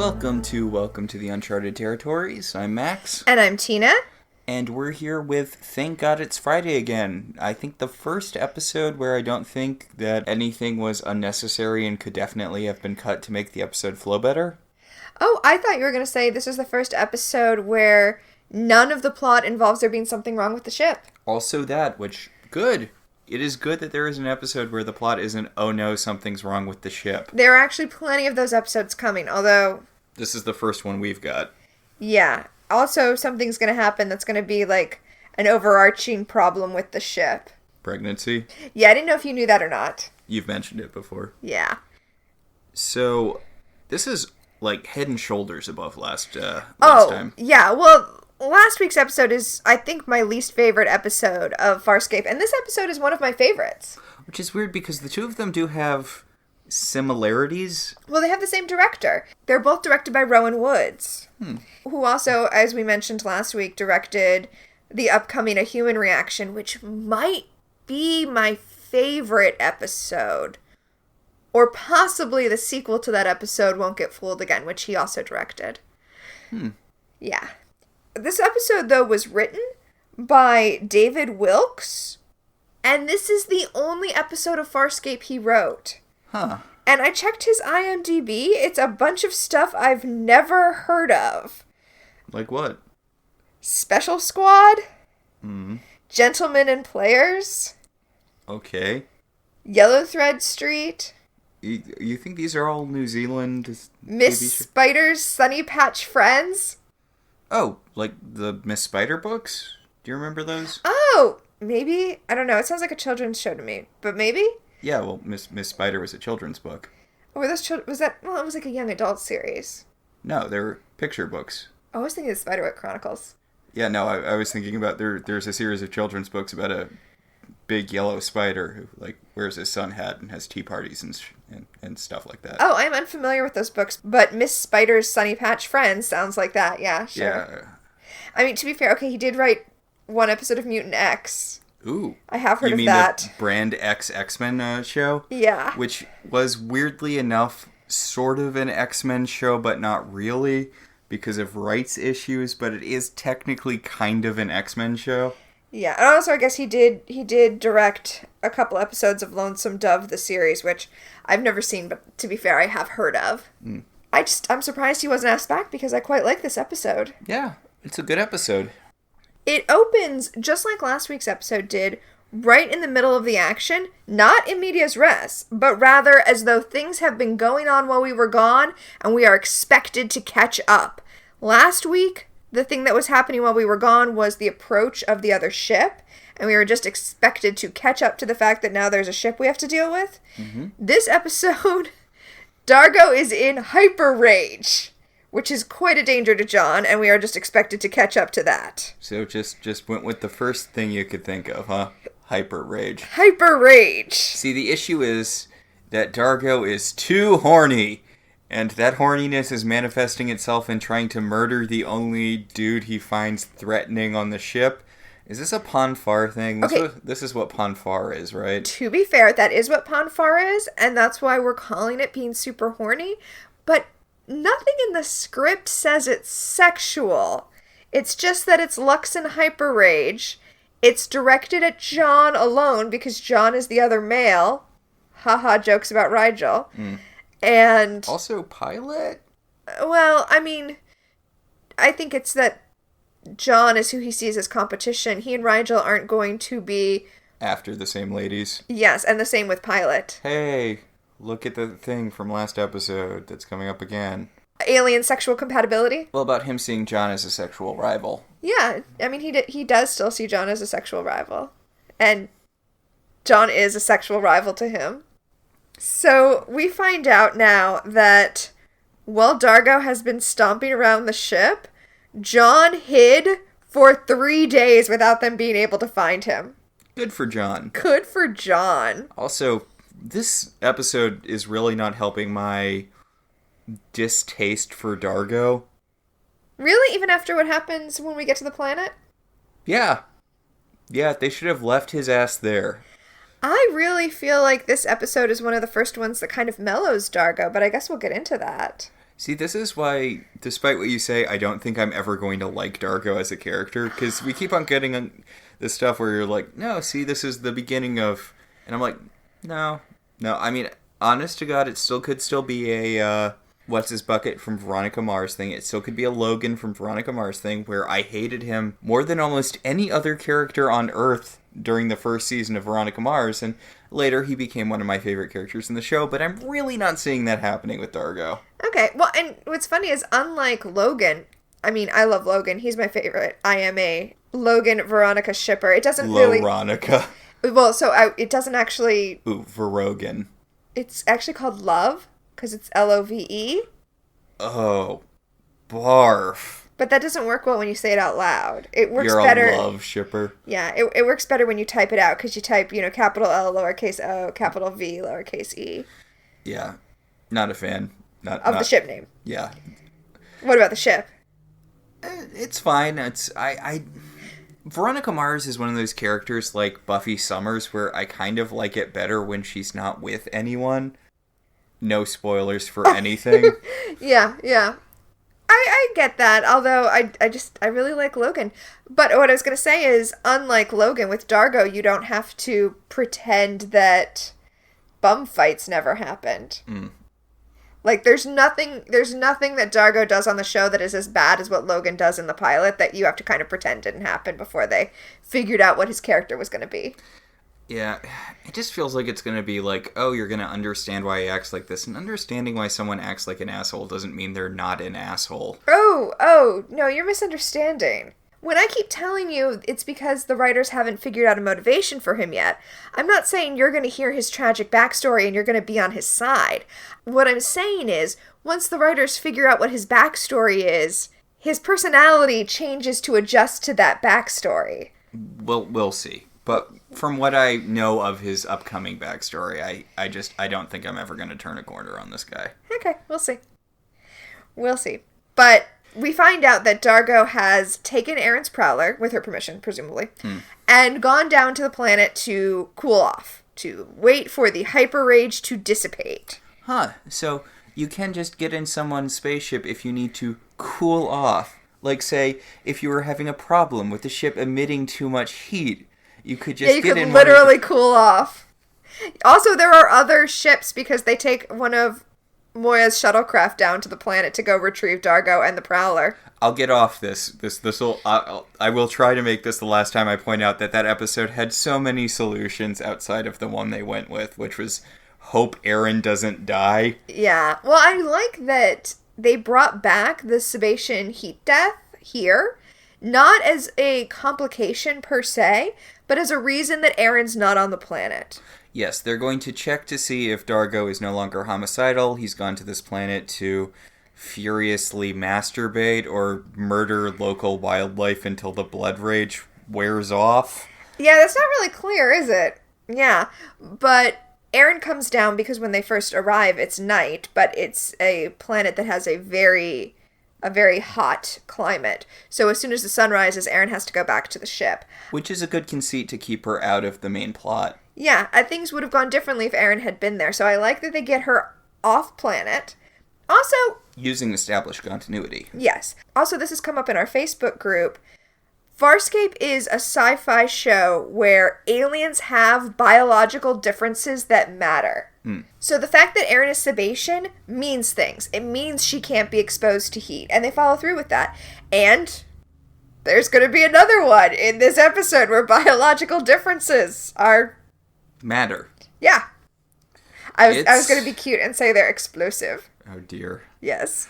Welcome to the Uncharted territories. I'm Max. And I'm Tina. And we're here with Thank God It's Friday again. I think the first episode where I don't think that anything was unnecessary and could definitely have been cut to make the episode flow better. Oh, I thought you were going to say this is the first episode where none of the plot involves there being something wrong with the ship. Also that, which, good. It is good that there is an episode where the plot isn't, oh no, something's wrong with the ship. There are actually plenty of those episodes coming, although... This is the first one we've got. Yeah. Also, something's going to happen that's going to be like an overarching problem with the ship. Pregnancy? Yeah, I didn't know if you knew that or not. You've mentioned it before. Yeah. So, this is like head and shoulders above last time. Yeah, well... Last week's episode is, I think, my least favorite episode of Farscape, and this episode is one of my favorites. Which is weird because the two of them do have similarities. Well, they have the same director. They're both directed by Rowan Woods, who also, as we mentioned last week, directed the upcoming A Human Reaction, which might be my favorite episode. Or possibly the sequel to that episode, Won't Get Fooled Again, which he also directed. Yeah. This episode, though, was written by David Wilkes, and this is the only episode of Farscape he wrote. Huh. And I checked his IMDb. It's a bunch of stuff I've never heard of. Like what? Special Squad? Gentlemen and Players? Okay. Yellow Thread Street? You think these are all New Zealand Miss Spider's Sunny Patch Friends? Oh, like the Miss Spider books? Do you remember those? Oh, maybe. I don't know. It sounds like a children's show to me. But maybe? Yeah, well, Miss Spider was a children's book. Were those was that? Well, it was like a young adult series. No, they were picture books. I was thinking of the Spiderwick Chronicles. Yeah, no, I was thinking about there's a series of children's books about a big yellow spider who like wears his sun hat and has tea parties and stuff like that. Oh, I'm unfamiliar with those books, but Miss Spider's Sunny Patch Friends sounds like that. Yeah, sure. Yeah. I mean, to be fair, okay, he did write one episode of Mutant X. Ooh. I have heard of that. You mean the Brand X-Men show? Yeah. Which was, weirdly enough, sort of an X-Men show, but not really, because of rights issues, but it is technically kind of an X-Men show. Yeah, and also I guess he did direct a couple episodes of Lonesome Dove, the series, which I've never seen, but to be fair, I have heard of. I'm surprised he wasn't asked back because I quite like this episode. Yeah, it's a good episode. It opens, just like last week's episode did, right in the middle of the action, not in medias res, but rather as though things have been going on while we were gone, and we are expected to catch up. Last week, the thing that was happening while we were gone was the approach of the other ship, and we were just expected to catch up to the fact that now there's a ship we have to deal with. This episode, Dargo is in hyper rage, which is quite a danger to John, and we are just expected to catch up to that. So just went with the first thing you could think of, huh? Hyper rage. Hyper rage! See, the issue is that Dargo is too horny, and that horniness is manifesting itself in trying to murder the only dude he finds threatening on the ship. Is this a Ponfar thing? This is what Ponfar is, right? To be fair, that is what Ponfar is, and that's why we're calling it being super horny, but nothing in the script says it's sexual. It's just that it's Lux and hyper rage. It's directed at John alone because John is the other male. Haha, jokes about Rigel. And also Pilot? Well, I mean, I think it's that John is who he sees as competition. He and Rigel aren't going to be after the same ladies. Yes, and the same with Pilot. Hey, look at the thing from last episode that's coming up again. Alien sexual compatibility? Well, about him seeing John as a sexual rival. Yeah, I mean, he does still see John as a sexual rival. And John is a sexual rival to him. So, we find out now that while Dargo has been stomping around the ship, John hid for 3 days without them being able to find him. Good for John. Good for John. Also, this episode is really not helping my distaste for Dargo. Really? Even after what happens when we get to the planet? Yeah. Yeah, they should have left his ass there. I really feel like this episode is one of the first ones that kind of mellows Dargo, but I guess we'll get into that. See, this is why, despite what you say, I don't think I'm ever going to like Dargo as a character, because we keep on getting this stuff where you're like, no, see, this is the beginning of... And I'm like, no. I mean, honest to God, it still could still be a, What's His Bucket from Veronica Mars thing. It still could be a Logan from Veronica Mars thing, where I hated him more than almost any other character on Earth during the first season of Veronica Mars, and later he became one of my favorite characters in the show, but I'm really not seeing that happening with Dargo. Okay, well, and what's funny is, unlike Logan, I mean, I love Logan, he's my favorite. I am a Logan-Veronica shipper. It doesn't really... Veronica. Well, so it doesn't actually... Ooh, Verogan. It's actually called Love, because it's Love. Oh, barf. But that doesn't work well when you say it out loud. It works You're better... You're a love shipper. Yeah, it works better when you type it out, because you type, capital L, lowercase o, capital V, lowercase e. Yeah, not a fan. Not the ship name. Yeah. What about the ship? It's fine. Veronica Mars is one of those characters like Buffy Summers where I kind of like it better when she's not with anyone. No spoilers for anything. Yeah. I get that, although I really like Logan. But what I was going to say is, unlike Logan, with Dargo, you don't have to pretend that bum fights never happened. Like, there's nothing that Dargo does on the show that is as bad as what Logan does in the pilot that you have to kind of pretend didn't happen before they figured out what his character was going to be. Yeah, it just feels like it's going to be like, oh, you're going to understand why he acts like this. And understanding why someone acts like an asshole doesn't mean they're not an asshole. Oh, no, you're misunderstanding. When I keep telling you it's because the writers haven't figured out a motivation for him yet, I'm not saying you're going to hear his tragic backstory and you're going to be on his side. What I'm saying is, once the writers figure out what his backstory is, his personality changes to adjust to that backstory. We'll see. But from what I know of his upcoming backstory, I don't think I'm ever going to turn a corner on this guy. Okay, we'll see. But we find out that Dargo has taken Erin's prowler, with her permission, presumably, and gone down to the planet to cool off, to wait for the hyper rage to dissipate. Huh, so you can just get in someone's spaceship if you need to cool off. Like, say, if you were having a problem with the ship emitting too much heat, you could just get in... Yeah, you could literally cool off. Also, there are other ships, because they take one of Moya's shuttlecraft down to the planet to go retrieve Dargo and the Prowler. I'll get off this. I will try to make this the last time I point out that episode had so many solutions outside of the one they went with, which was hope Erin doesn't die. Yeah. Well, I like that they brought back the Sebastian heat death here, not as a complication per se, but as a reason that Erin's not on the planet. Yes, they're going to check to see if Dargo is no longer homicidal. He's gone to this planet to furiously masturbate or murder local wildlife until the blood rage wears off. Yeah, that's not really clear, is it? Yeah, but Erin comes down because when they first arrive, it's night, but it's a planet that has a very hot climate. So as soon as the sun rises, Erin has to go back to the ship. Which is a good conceit to keep her out of the main plot. Yeah, things would have gone differently if Erin had been there. So I like that they get her off planet. Also... using established continuity. Yes. Also, this has come up in our Facebook group. Farscape is a sci-fi show where aliens have biological differences that matter. So the fact that Erin is Sebastian means things. It means she can't be exposed to heat. And they follow through with that. And there's going to be another one in this episode where biological differences are... matter. Yeah. I was going to be cute and say they're explosive. Oh dear. Yes.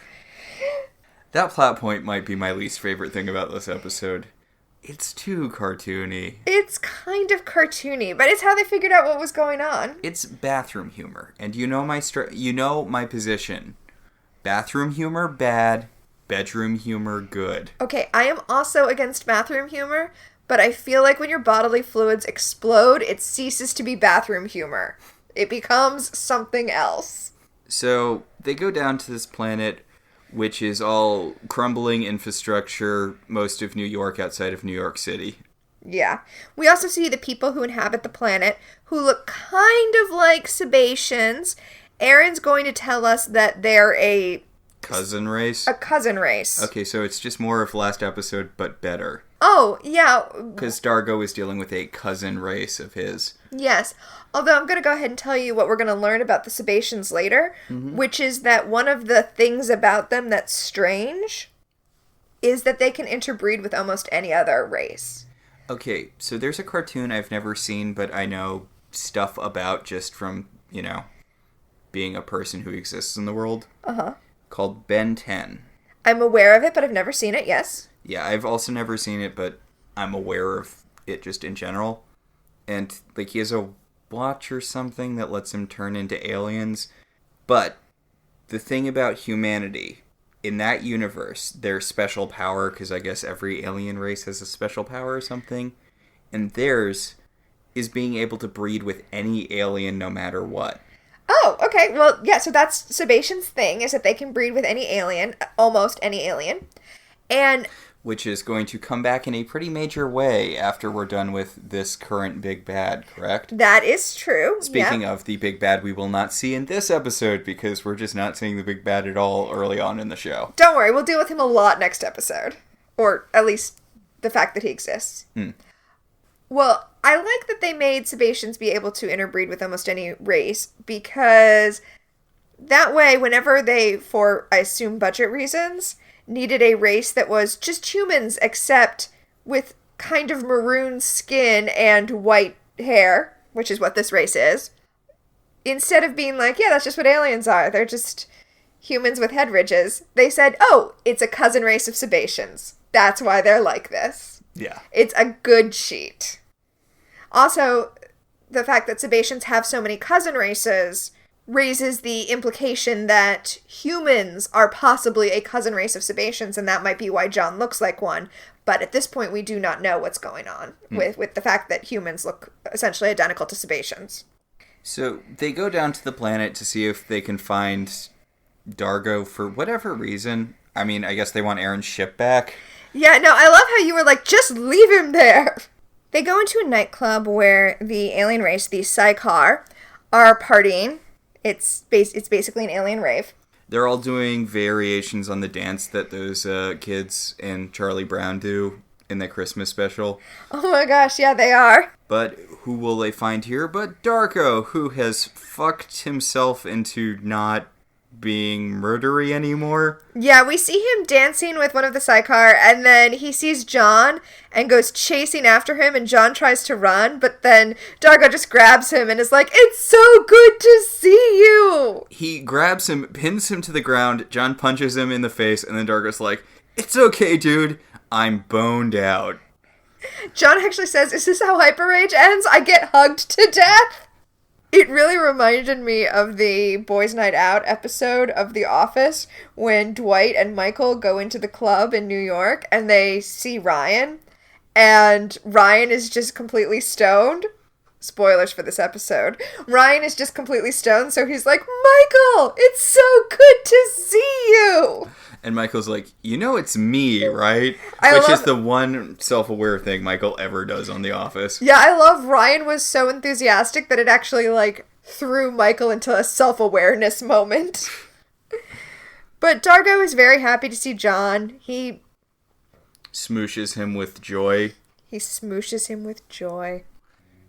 That plot point might be my least favorite thing about this episode. It's too cartoony. It's kind of cartoony, but it's how they figured out what was going on. It's bathroom humor, and you know my position. Bathroom humor bad, bedroom humor good. Okay, I am also against bathroom humor, but I feel like when your bodily fluids explode, it ceases to be bathroom humor. It becomes something else. So, they go down to this planet, which is all crumbling infrastructure, most of New York outside of New York City. Yeah. We also see the people who inhabit the planet, who look kind of like Sebastians. Erin's going to tell us that they're a cousin race? A cousin race. Okay, so it's just more of last episode, but better. Oh, yeah. Because Dargo is dealing with a cousin race of his. Yes. Although I'm going to go ahead and tell you what we're going to learn about the Sebaceans later, which is that one of the things about them that's strange is that they can interbreed with almost any other race. Okay, so there's a cartoon I've never seen, but I know stuff about just from, being a person who exists in the world. Uh-huh. Called Ben 10. I'm aware of it, but I've never seen it, yes. Yeah, I've also never seen it, but I'm aware of it just in general. And, he has a watch or something that lets him turn into aliens. But the thing about humanity, in that universe, their special power, because I guess every alien race has a special power or something, and theirs is being able to breed with any alien no matter what. Oh, okay. Well, yeah, so that's Sebacean's thing, is that they can breed with any alien, almost any alien. And which is going to come back in a pretty major way after we're done with this current big bad, correct? That is true. Speaking of the big bad we will not see in this episode, because we're just not seeing the big bad at all early on in the show. Don't worry, we'll deal with him a lot next episode. Or at least the fact that he exists. Well, I like that they made Sebaceans be able to interbreed with almost any race, because that way, whenever they, for, I assume, budget reasons, needed a race that was just humans, except with kind of maroon skin and white hair, which is what this race is, instead of being like, yeah, that's just what aliens are, they're just humans with head ridges, they said, oh, it's a cousin race of Sebaceans. That's why they're like this. Yeah. It's a good cheat. Also, the fact that Sebaceans have so many cousin races raises the implication that humans are possibly a cousin race of Sebaceans, and that might be why John looks like one. But at this point, we do not know what's going on with the fact that humans look essentially identical to Sebaceans. So they go down to the planet to see if they can find Dargo for whatever reason. I mean, I guess they want Aaron's ship back. Yeah, no, I love how you were like, just leave him there. They go into a nightclub where the alien race, the Psychar, are partying. It's basically an alien rave. They're all doing variations on the dance that those kids and Charlie Brown do in the Christmas special. Oh my gosh, yeah, they are. But who will they find here but Darko, who has fucked himself into not being murdery anymore. Yeah, we see him dancing with one of the Psychar, and then he sees John and goes chasing after him, and John tries to run, but then Dargo just grabs him and is like, it's so good to see you! He grabs him, pins him to the ground, John punches him in the face, and then Dargo's like, it's okay, dude, I'm boned out. John actually says, is this how Hyper Rage ends? I get hugged to death? It really reminded me of the Boys Night Out episode of The Office when Dwight and Michael go into the club in New York and they see Ryan, and Ryan is just completely stoned. Spoilers for this episode. Ryan is just completely stoned, so he's like, Michael, it's so good to see you! And Michael's like, you know it's me, right? Which is the one self-aware thing Michael ever does on The Office. Yeah, I love Ryan was so enthusiastic that it actually, threw Michael into a self-awareness moment. But Dargo is very happy to see John. He smooshes him with joy.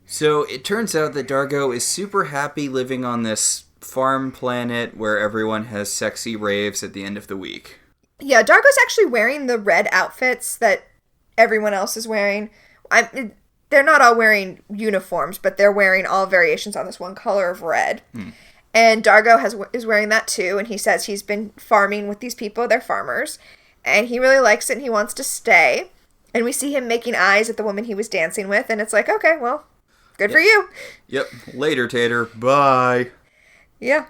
So it turns out that Dargo is super happy living on this farm planet where everyone has sexy raves at the end of the week. Yeah, Dargo's actually wearing the red outfits that everyone else is wearing. They're not all wearing uniforms, but they're wearing all variations on this one color of red. And Dargo is wearing that too, and he says he's been farming with these people. They're farmers. And he really likes it, and he wants to stay. And we see him making eyes at the woman he was dancing with, and it's like, okay, well, good for you. Yep. Later, Tater. Bye. Yeah.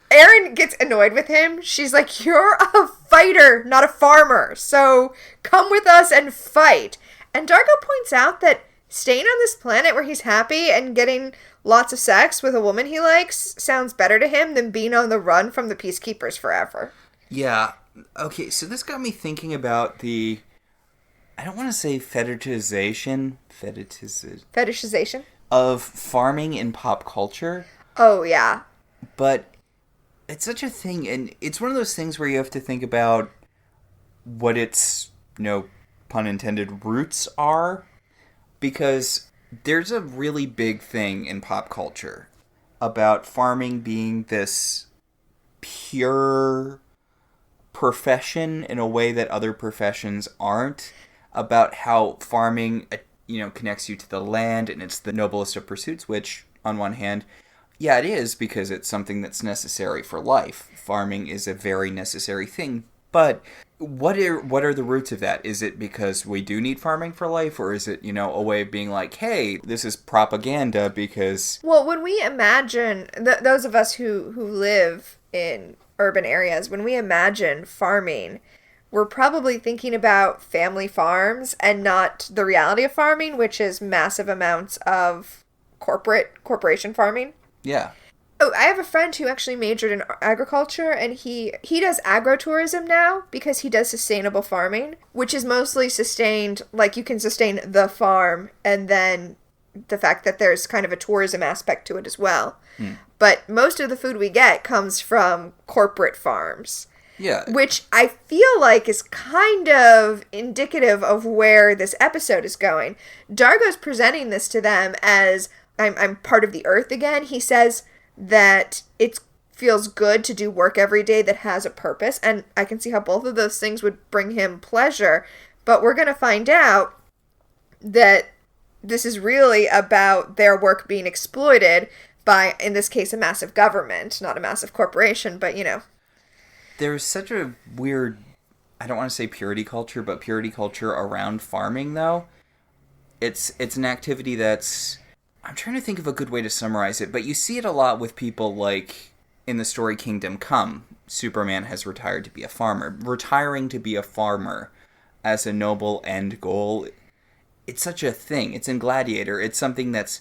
Erin gets annoyed with him. She's like, you're a fighter, not a farmer. So come with us and fight. And Dargo points out that staying on this planet where he's happy and getting lots of sex with a woman he likes sounds better to him than being on the run from the Peacekeepers forever. Yeah. Okay, so this got me thinking about I don't want to say fetishization of farming in pop culture. Oh, yeah. But it's such a thing, and it's one of those things where you have to think about what its, pun intended, roots are, because there's a really big thing in pop culture about farming being this pure profession in a way that other professions aren't, about how farming, connects you to the land and it's the noblest of pursuits, which, on one hand, yeah, it is, because it's something that's necessary for life. Farming is a very necessary thing, but what are the roots of that? Is it because we do need farming for life, or is it, a way of being like, hey, this is propaganda because... Well, when we imagine, those of us who live in urban areas, when we imagine farming, we're probably thinking about family farms and not the reality of farming, which is massive amounts of corporation farming. Yeah. Oh, I have a friend who actually majored in agriculture, and he does agrotourism now because he does sustainable farming, which is mostly sustained, like you can sustain the farm and then the fact that there's kind of a tourism aspect to it as well. But most of the food we get comes from corporate farms. Yeah. Which I feel like is kind of indicative of where this episode is going. Dargo's presenting this to them as, I'm part of the earth again. He says that it feels good to do work every day that has a purpose, and I can see how both of those things would bring him pleasure, but we're going to find out that this is really about their work being exploited by, in this case, a massive government, not a massive corporation, but, There's such a weird, I don't want to say purity culture, but purity culture around farming, though. It's an activity that's... I'm trying to think of a good way to summarize it, but you see it a lot with people like in the story Kingdom Come. Superman has retired to be a farmer. Retiring to be a farmer as a noble end goal, it's such a thing. It's in Gladiator. It's something that's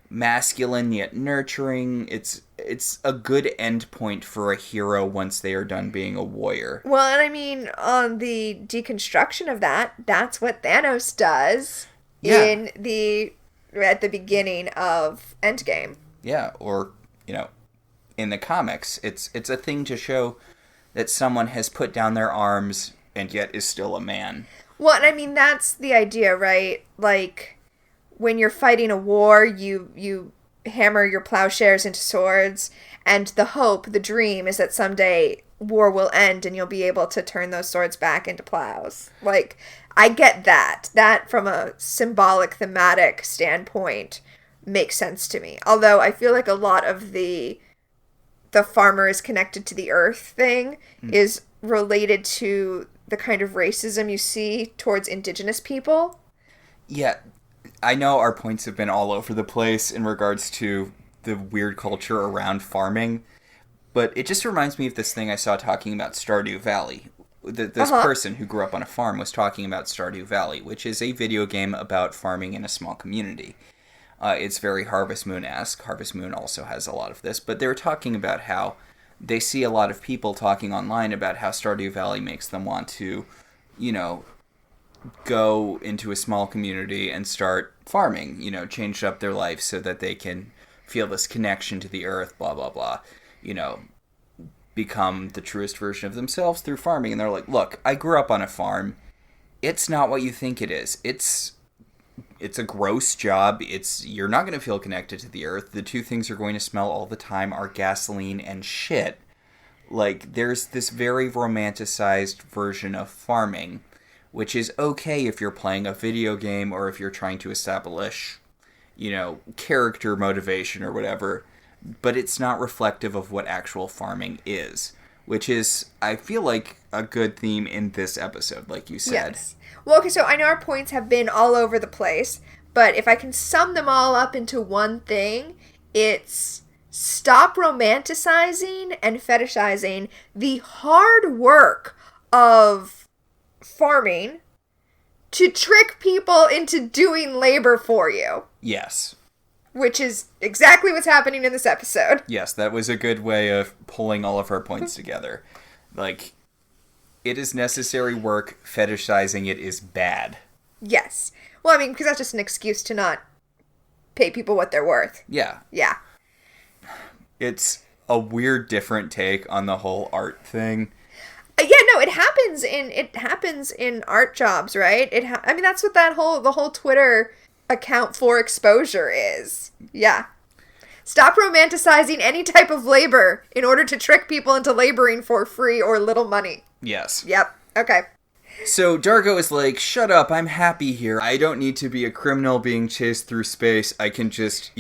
masculine yet nurturing. It's a good end point for a hero once they are done being a warrior. Well, and I mean, on the deconstruction of that, that's what Thanos does at the beginning of Endgame. Yeah, or, in the comics, it's a thing to show that someone has put down their arms and yet is still a man. Well, and I mean, that's the idea, right? Like, when you're fighting a war, you hammer your plowshares into swords, and the hope, the dream, is that someday war will end and you'll be able to turn those swords back into plows. Like, I get that. That, from a symbolic, thematic standpoint, makes sense to me. Although I feel like a lot of the farmer is connected to the earth thing is related to the kind of racism you see towards indigenous people. Yeah, I know our points have been all over the place in regards to the weird culture around farming, but it just reminds me of this thing I saw talking about Stardew Valley. This person who grew up on a farm was talking about Stardew Valley, which is a video game about farming in a small community. It's very Harvest Moon-esque. Harvest Moon also has a lot of this, but they were talking about how they see a lot of people talking online about how Stardew Valley makes them want to, go into a small community and start farming, change up their life so that they can feel this connection to the earth, blah, blah, blah, become the truest version of themselves through farming. And they're like, look, I grew up on a farm. It's not what you think it is. It's a gross job. You're not going to feel connected to the earth. The two things you're going to smell all the time are gasoline and shit. Like, there's this very romanticized version of farming, which is okay if you're playing a video game or if you're trying to establish, character motivation or whatever, but it's not reflective of what actual farming is, which is, I feel like, a good theme in this episode, like you said. Yes. Well, okay, so I know our points have been all over the place, but if I can sum them all up into one thing, it's stop romanticizing and fetishizing the hard work of farming to trick people into doing labor for you. Yes. Which is exactly what's happening in this episode. Yes, that was a good way of pulling all of our points together. Like, it is necessary work, fetishizing it is bad. Yes. Well, I mean, because that's just an excuse to not pay people what they're worth. Yeah. Yeah. It's a weird different take on the whole art thing. Yeah, no, it happens in art jobs, right? I mean, that's what the whole Twitter account for exposure is. Yeah. Stop romanticizing any type of labor in order to trick people into laboring for free or little money. Yes. Yep. Okay. So Dargo is like, shut up, I'm happy here. I don't need to be a criminal being chased through space. I can just,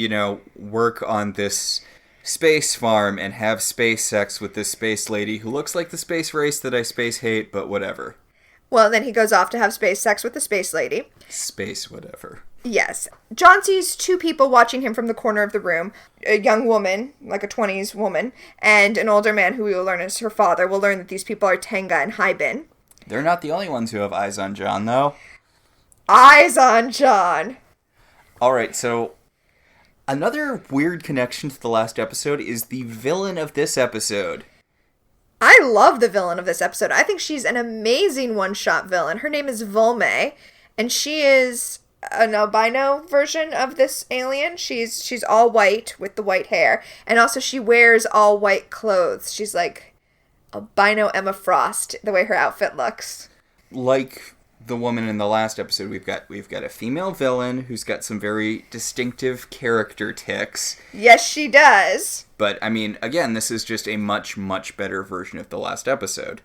work on this space farm and have space sex with this space lady who looks like the space race that I space hate, but whatever. Well, then he goes off to have space sex with the space lady. Space whatever. Yes. John sees two people watching him from the corner of the room. A young woman, like a 20s woman, and an older man who we will learn is her father. We'll learn that these people are Tenga and Haibin. They're not the only ones who have eyes on John, though. Eyes on John! Alright, so another weird connection to the last episode is the villain of this episode. I love the villain of this episode. I think she's an amazing one-shot villain. Her name is Volme, and she is an albino version of this alien. She's all white with the white hair, and also she wears all white clothes. She's like albino Emma Frost, the way her outfit looks. Like the woman in the last episode, we've got a female villain who's got some very distinctive character tics. Yes, she does. But, I mean, again, this is just a much, much better version of the last episode.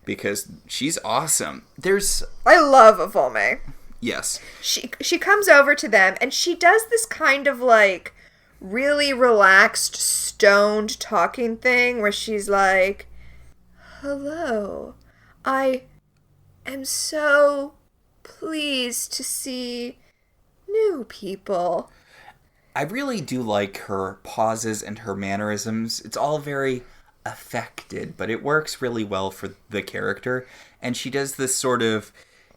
Because she's awesome. I love Volme. Yes. She comes over to them, and she does this kind of, like, really relaxed, stoned talking thing where she's like, hello, I am so pleased to see new people. I really do like her pauses and her mannerisms. It's all very affected, but it works really well for the character. And she does this sort of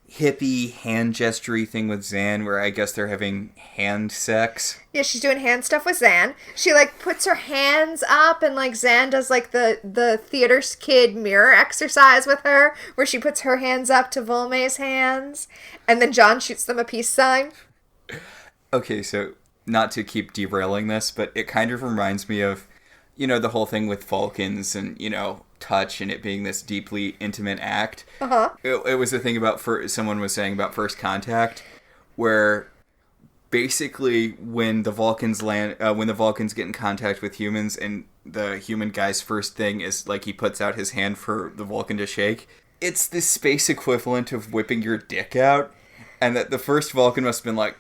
hippie hand gestury thing with Zan, where I guess they're having hand sex. Yeah, she's doing hand stuff with Zan. She, like, puts her hands up, and, like, Zan does, like, the theater kid mirror exercise with her, where she puts her hands up to Volme's hands, and then John shoots them a peace sign. Okay, so not to keep derailing this, but it kind of reminds me of, the whole thing with Vulcans and, touch and it being this deeply intimate act. Uh-huh. It was a thing about, someone was saying about First Contact, where basically when the Vulcans get in contact with humans and the human guy's first thing is, like, he puts out his hand for the Vulcan to shake, it's the space equivalent of whipping your dick out, and that the first Vulcan must have been like,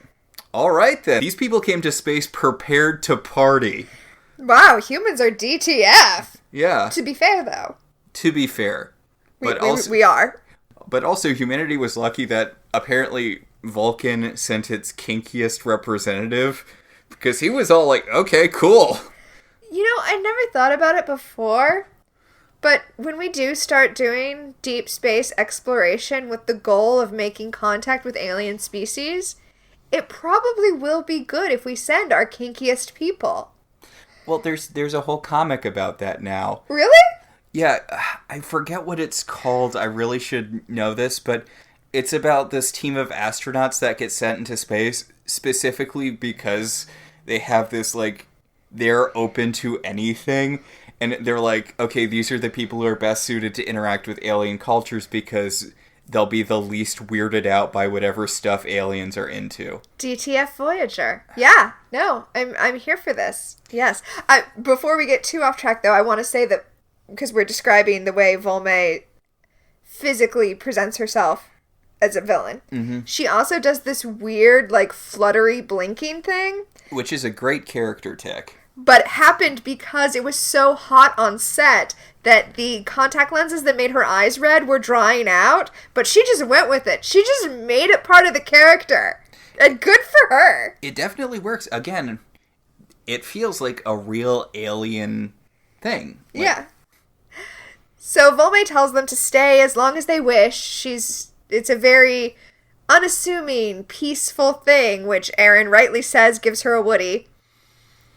all right then, these people came to space prepared to party. Wow, humans are DTF. Yeah. To be fair, though. To be fair. We are. But also, humanity was lucky that apparently Vulcan sent its kinkiest representative, because he was all like, okay, cool. I never thought about it before, but when we do start doing deep space exploration with the goal of making contact with alien species, it probably will be good if we send our kinkiest people. Well, there's a whole comic about that now. Really? Yeah, I forget what it's called. I really should know this, but it's about this team of astronauts that get sent into space specifically because they have this, like, they're open to anything. And they're like, okay, these are the people who are best suited to interact with alien cultures because they'll be the least weirded out by whatever stuff aliens are into. DTF Voyager. Yeah, no, I'm here for this. Yes. Before we get too off track, though, I want to say that, because we're describing the way Volme physically presents herself as a villain, she also does this weird, like, fluttery blinking thing. Which is a great character tic. But happened because it was so hot on set that the contact lenses that made her eyes red were drying out, but she just went with it. She just made it part of the character. And good for her. It definitely works. Again, it feels like a real alien thing. Like, yeah. So Volme tells them to stay as long as they wish. It's a very unassuming, peaceful thing, which Aaron rightly says gives her a Woody.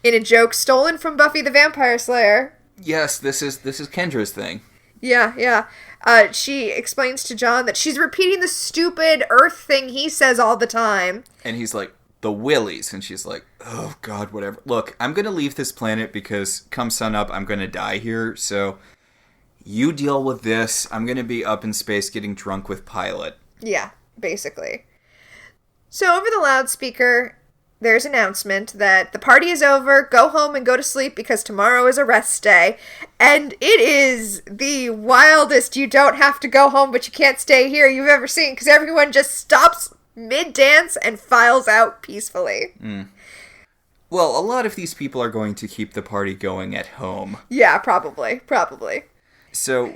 In a joke stolen from Buffy the Vampire Slayer. Yes, this is Kendra's thing. Yeah. She explains to John that she's repeating the stupid Earth thing he says all the time. And he's like, the willies. And she's like, oh, God, whatever. Look, I'm going to leave this planet because come sun up, I'm going to die here. So you deal with this. I'm going to be up in space getting drunk with Pilot. Yeah, basically. So over the loudspeaker, there's an announcement that the party is over, go home and go to sleep because tomorrow is a rest day. And it is the wildest you don't have to go home but you can't stay here you've ever seen, because everyone just stops mid-dance and files out peacefully. Well, a lot of these people are going to keep the party going at home. Yeah, probably. So,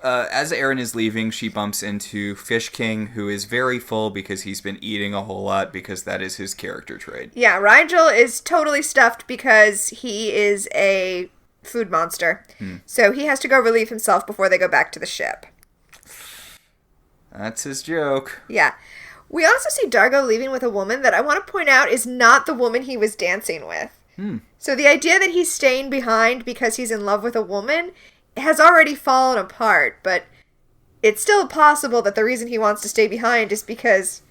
as Aaron is leaving, she bumps into Fish King, who is very full because he's been eating a whole lot because that is his character trait. Yeah, Rigel is totally stuffed because he is a food monster. So he has to go relieve himself before they go back to the ship. That's his joke. Yeah. We also see Dargo leaving with a woman that I want to point out is not the woman he was dancing with. So the idea that he's staying behind because he's in love with a woman has already fallen apart, but it's still possible that the reason he wants to stay behind is because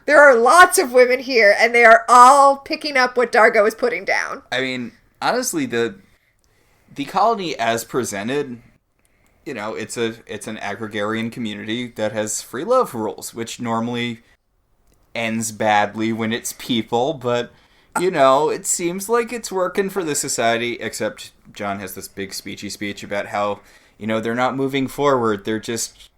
there are lots of women here and they are all picking up what Dargo is putting down. I mean, honestly, the colony as presented, you know, it's an agrarian community that has free love rules, which normally ends badly when it's people, but, you know, it seems like it's working for the society, except John has this big speechy speech about how, you know, they're not moving forward, they're just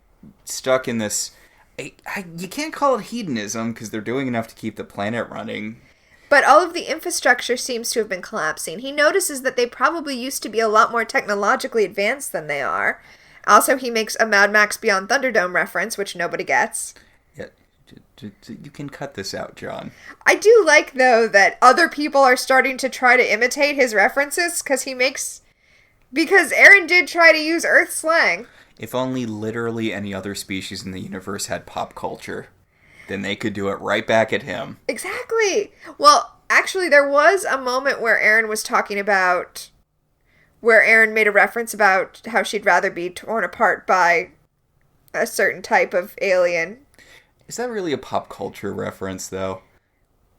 stuck in this... you can't call it hedonism, because they're doing enough to keep the planet running. But all of the infrastructure seems to have been collapsing. He notices that they probably used to be a lot more technologically advanced than they are. Also, he makes a Mad Max Beyond Thunderdome reference, which nobody gets. Yeah, you can cut this out, John. I do like, though, that other people are starting to try to imitate his references, because Aaron did try to use Earth slang. If only literally any other species in the universe had pop culture, then they could do it right back at him. Exactly. Well, actually, there was a moment where Aaron made a reference about how she'd rather be torn apart by a certain type of alien. Is that really a pop culture reference, though?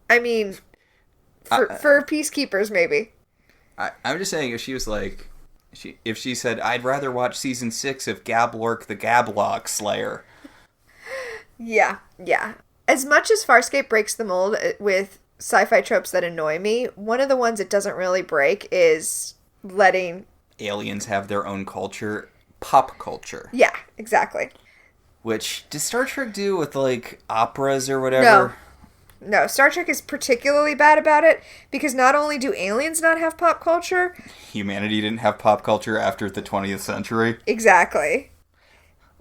I mean, for peacekeepers, maybe. I'm just saying, if she was like... If she said, I'd rather watch season 6 of Gablork the Gablok Slayer. Yeah. As much as Farscape breaks the mold with sci-fi tropes that annoy me, one of the ones it doesn't really break is letting... aliens have their own culture. Pop culture. Yeah, exactly. Which, does Star Trek do with, like, operas or whatever? No, Star Trek is particularly bad about it, because not only do aliens not have pop culture... Humanity didn't have pop culture after the 20th century. Exactly.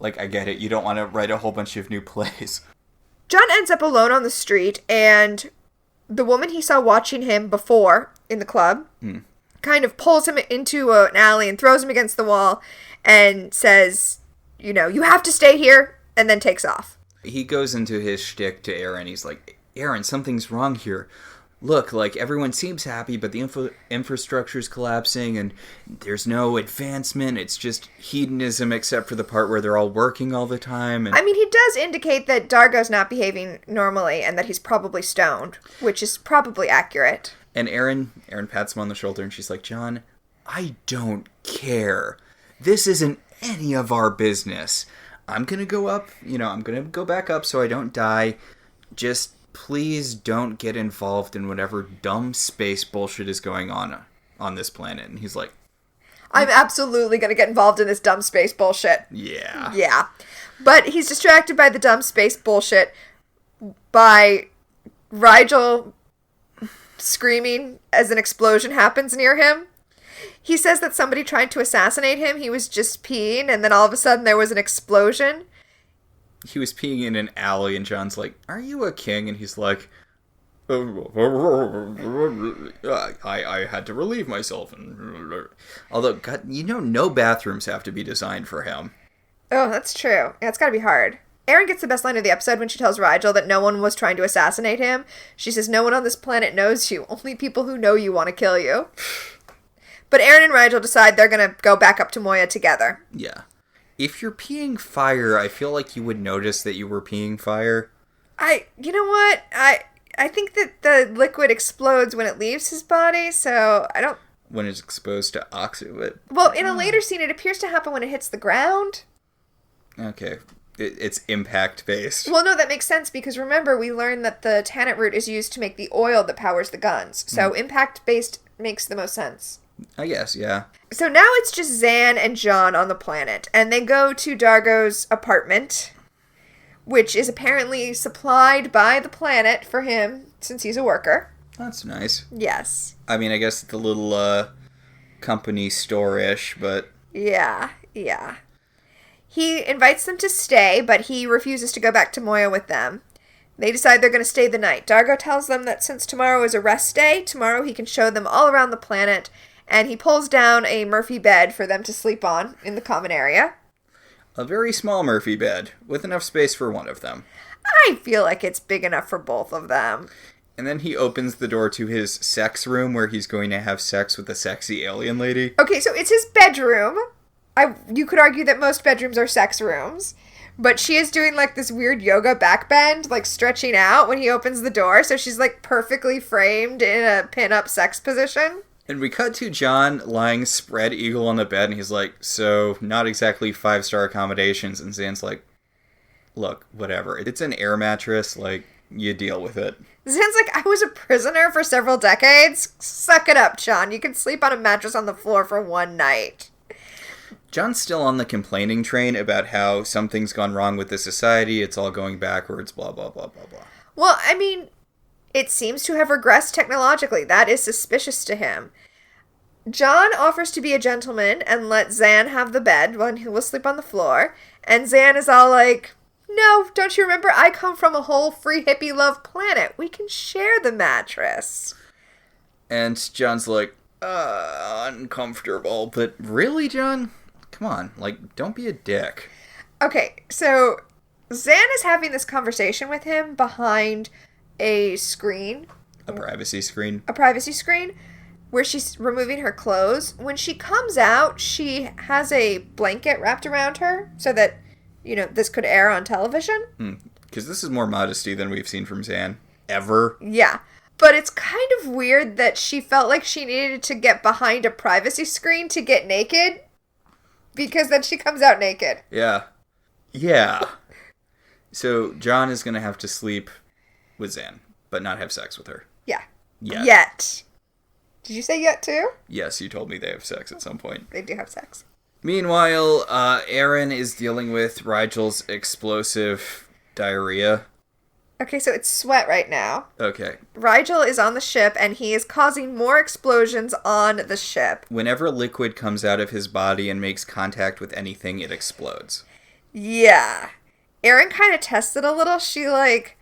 Like, I get it. You don't want to write a whole bunch of new plays. John ends up alone on the street, and the woman he saw watching him before in the club kind of pulls him into an alley and throws him against the wall and says, you know, you have to stay here, and then takes off. He goes into his shtick to Aaron. He's like, Aaron, something's wrong here. Look, like, everyone seems happy, but the infrastructure's collapsing, and there's no advancement. It's just hedonism, except for the part where they're all working all the time. And... I mean, he does indicate that Dargo's not behaving normally, and that he's probably stoned, which is probably accurate. And Aaron pats him on the shoulder, and she's like, John, I don't care. This isn't any of our business. I'm gonna go up, I'm gonna go back up so I don't die. Just... please don't get involved in whatever dumb space bullshit is going on this planet. And he's like... I'm absolutely going to get involved in this dumb space bullshit. Yeah. Yeah. But he's distracted by the dumb space bullshit by Rigel screaming as an explosion happens near him. He says that somebody tried to assassinate him. He was just peeing, and then all of a sudden there was an explosion. He was peeing in an alley, and John's like, are you a king? And he's like, I had to relieve myself. Although, God, no bathrooms have to be designed for him. Oh, that's true. Yeah, it's gotta be hard. Erin gets the best line of the episode when she tells Rigel that no one was trying to assassinate him. She says, no one on this planet knows you. Only people who know you want to kill you. But Erin and Rigel decide they're gonna go back up to Moya together. Yeah. If you're peeing fire, I feel like you would notice that you were peeing fire. You know what? I think that the liquid explodes when it leaves his body, so I don't... When it's exposed to oxygen. Well, in a later scene, it appears to happen when it hits the ground. Okay. It's impact-based. Well, no, that makes sense, because remember, we learned that the tannate root is used to make the oil that powers the guns. So impact-based makes the most sense. I guess, yeah. So now it's just Zan and John on the planet, and they go to Dargo's apartment, which is apparently supplied by the planet for him, since he's a worker. That's nice. Yes. I mean, I guess the little company store-ish, but... Yeah. He invites them to stay, but he refuses to go back to Moya with them. They decide they're going to stay the night. Dargo tells them that since tomorrow is a rest day, tomorrow he can show them all around the planet, and he pulls down a Murphy bed for them to sleep on in the common area. A very small Murphy bed, with enough space for one of them. I feel like it's big enough for both of them. And then he opens the door to his sex room where he's going to have sex with a sexy alien lady. Okay, so it's his bedroom. You could argue that most bedrooms are sex rooms. But she is doing, like, this weird yoga backbend, like, stretching out when he opens the door. So she's, like, perfectly framed in a pin-up sex position. And we cut to John lying spread eagle on the bed, and he's like, so, not exactly 5-star accommodations. And Zan's like, look, whatever. It's an air mattress, like, you deal with it. Zan's like, I was a prisoner for several decades. Suck it up, John. You can sleep on a mattress on the floor for one night. John's still on the complaining train about how something's gone wrong with the society, it's all going backwards, blah, blah, blah, blah, blah. Well, I mean, it seems to have regressed technologically. That is suspicious to him. John offers to be a gentleman and let Zan have the bed when he will sleep on the floor. And Zan is all like, no, don't you remember? I come from a whole free hippie love planet. We can share the mattress. And John's like, uncomfortable. But really, John? Come on, like, don't be a dick. Okay, so Zan is having this conversation with him behind a screen. A privacy screen. A privacy screen where she's removing her clothes. When she comes out, she has a blanket wrapped around her so that, you know, this could air on television. Because this is more modesty than we've seen from Zan. Ever. Yeah. But it's kind of weird that she felt like she needed to get behind a privacy screen to get naked. Because then she comes out naked. Yeah. So John is going to have to sleep with Zan, but not have sex with her. Yeah. Yet. Did you say yet too? Yes, you told me they have sex at some point. They do have sex. Meanwhile, Aaron is dealing with Rigel's explosive diarrhea. Okay, so it's sweat right now. Okay. Rigel is on the ship, and he is causing more explosions on the ship. Whenever liquid comes out of his body and makes contact with anything, it explodes. Yeah. Erin kind of tests it a little. She, like,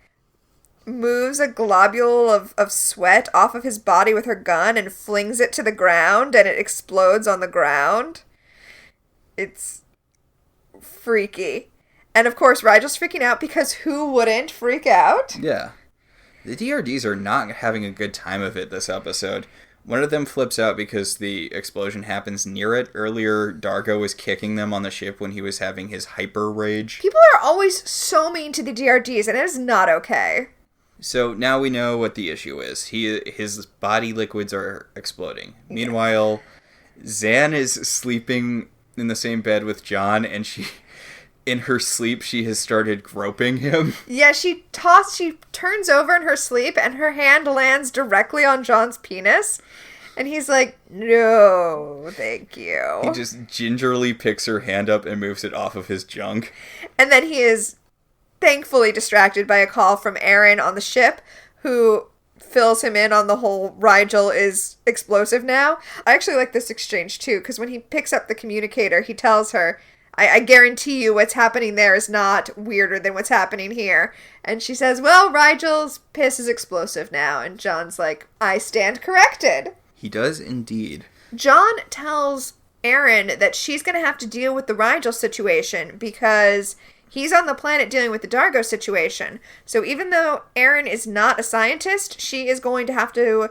moves a globule of sweat off of his body with her gun and flings it to the ground, and it explodes on the ground. It's freaky. And of course, Rigel's freaking out because who wouldn't freak out? Yeah. The DRDs are not having a good time of it this episode. One of them flips out because the explosion happens near it. Earlier, Dargo was kicking them on the ship when he was having his hyper rage. People are always so mean to the DRDs, and it is not okay. So now we know what the issue is. His body liquids are exploding. Yeah. Meanwhile, Zan is sleeping in the same bed with John, and in her sleep, she has started groping him. Yeah, she turns over in her sleep, and her hand lands directly on John's penis. And he's like, no, thank you. He just gingerly picks her hand up and moves it off of his junk. And then he is thankfully distracted by a call from Aaron on the ship, who fills him in on the whole Rigel is explosive now. I actually like this exchange, too, because when he picks up the communicator, he tells her, I guarantee you what's happening there is not weirder than what's happening here. And she says, well, Rigel's piss is explosive now. And John's like, I stand corrected. He does indeed. John tells Aaron that she's going to have to deal with the Rigel situation because he's on the planet dealing with the Dargo situation. So even though Aaron is not a scientist, she is going to have to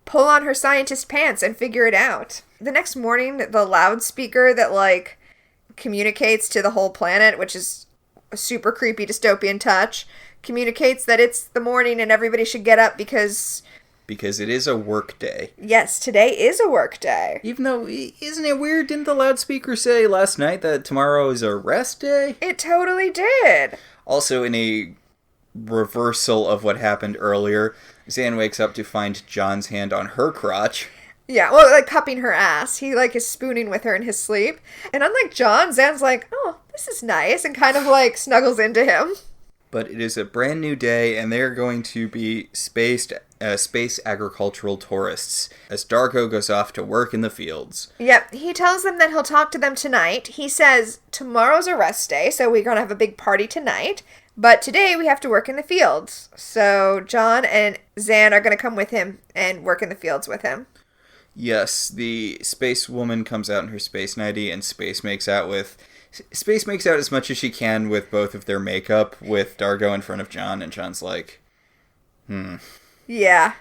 pull on her scientist pants and figure it out. The next morning, the loudspeaker that, like, communicates to the whole planet, which is a super creepy dystopian touch, communicates that it's the morning and everybody should get up because it is a work day. Yes, today is a work day. Even though, isn't it weird? Didn't the loudspeaker say last night that tomorrow is a rest day? It totally did. Also, in a reversal of what happened earlier, Zan wakes up to find John's hand on her crotch. Yeah, well, like cupping her ass. He like is spooning with her in his sleep. And unlike John, Zan's like, oh, this is nice, and kind of like snuggles into him. But it is a brand new day, and they're going to be space agricultural tourists as Dargo goes off to work in the fields. Yep, he tells them that he'll talk to them tonight. He says, tomorrow's a rest day, so we're going to have a big party tonight. But today we have to work in the fields. So John and Zan are going to come with him and work in the fields with him. Yes, the space woman comes out in her space nightie, and Space makes out as much as she can with both of their makeup, with Dargo in front of John, and John's like, Yeah.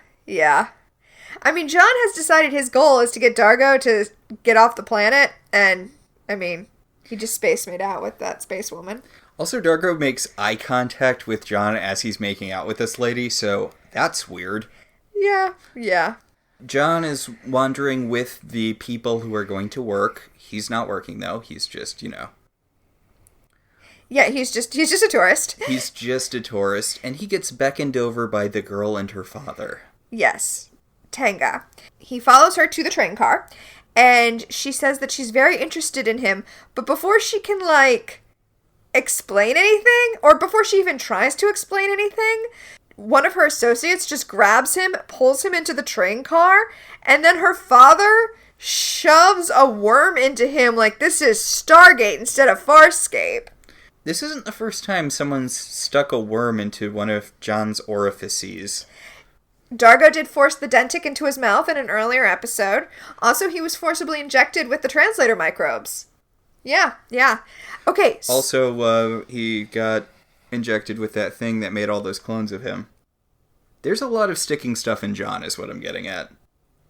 I mean, John has decided his goal is to get Dargo to get off the planet, and, I mean, he just space made out with that space woman. Also, Dargo makes eye contact with John as he's making out with this lady, so that's weird. Yeah. John is wandering with the people who are going to work. He's not working, though. He's just, Yeah, he's just a tourist. He's just a tourist, and he gets beckoned over by the girl and her father. Yes, Tanga. He follows her to the train car, and she says that she's very interested in him, but before she can, explain anything, or before she even tries to explain anything, one of her associates just grabs him, pulls him into the train car, and then her father shoves a worm into him like this is Stargate instead of Farscape. This isn't the first time someone's stuck a worm into one of John's orifices. Dargo did force the dentic into his mouth in an earlier episode. Also, he was forcibly injected with the translator microbes. Yeah. Okay. Also, he got injected with that thing that made all those clones of him. There's a lot of sticking stuff in John, is what I'm getting at.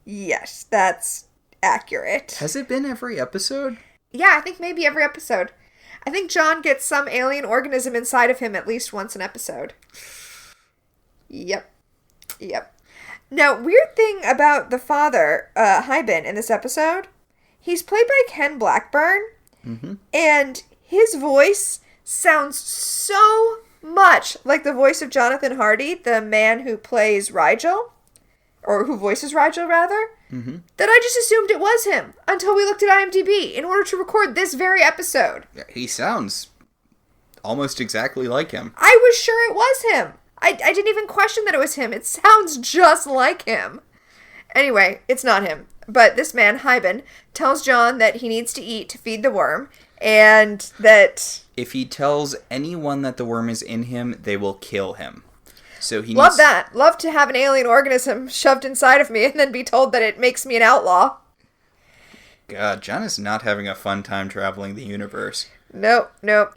Yes, that's accurate. Has it been every episode? Yeah, I think maybe every episode. I think John gets some alien organism inside of him at least once an episode. Yep. Now, weird thing about the father, Hyben, in this episode, he's played by Ken Blackburn, and his voice sounds so much like the voice of Jonathan Hardy, the man who plays Rigel, or who voices Rigel, rather, that I just assumed it was him until we looked at IMDb in order to record this very episode. He sounds almost exactly like him. I was sure it was him. I didn't even question that it was him. It sounds just like him. Anyway, it's not him. But this man, Hyben, tells John that he needs to eat to feed the worm, and that if he tells anyone that the worm is in him, they will kill him. So he Love that. Love to have an alien organism shoved inside of me and then be told that it makes me an outlaw. God, John is not having a fun time traveling the universe. Nope.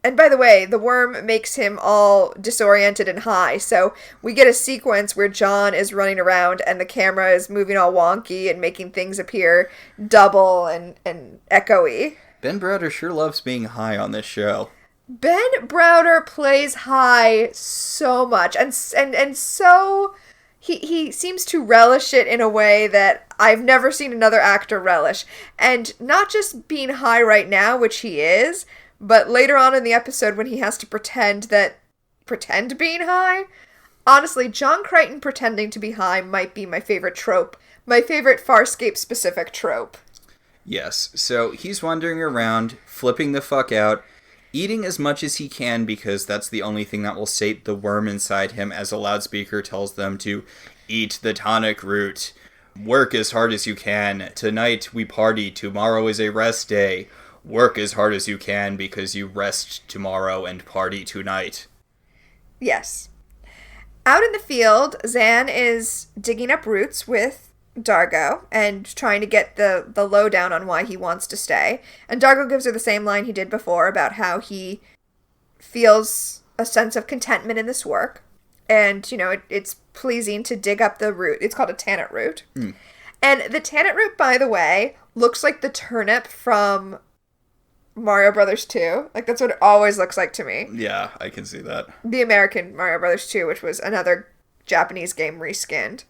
And by the way, the worm makes him all disoriented and high, so we get a sequence where John is running around and the camera is moving all wonky and making things appear double and echoey. Ben Browder sure loves being high on this show. Ben Browder plays high so much, and so he seems to relish it in a way that I've never seen another actor relish. And not just being high right now, which he is, but later on in the episode when he has to pretend being high. Honestly, John Crichton pretending to be high might be my favorite trope. My favorite Farscape specific trope. Yes, so he's wandering around, flipping the fuck out, eating as much as he can because that's the only thing that will sate the worm inside him, as a loudspeaker tells them to eat the tonic root. Work as hard as you can. Tonight we party. Tomorrow is a rest day. Work as hard as you can because you rest tomorrow and party tonight. Yes. Out in the field, Zan is digging up roots with Dargo and trying to get the lowdown on why he wants to stay. And Dargo gives her the same line he did before about how he feels a sense of contentment in this work. And, it's pleasing to dig up the root. It's called a tannet root. And the tannet root, by the way, looks like the turnip from Mario Brothers 2. Like, that's what it always looks like to me. Yeah, I can see that. The American Mario Brothers 2, which was another Japanese game reskinned.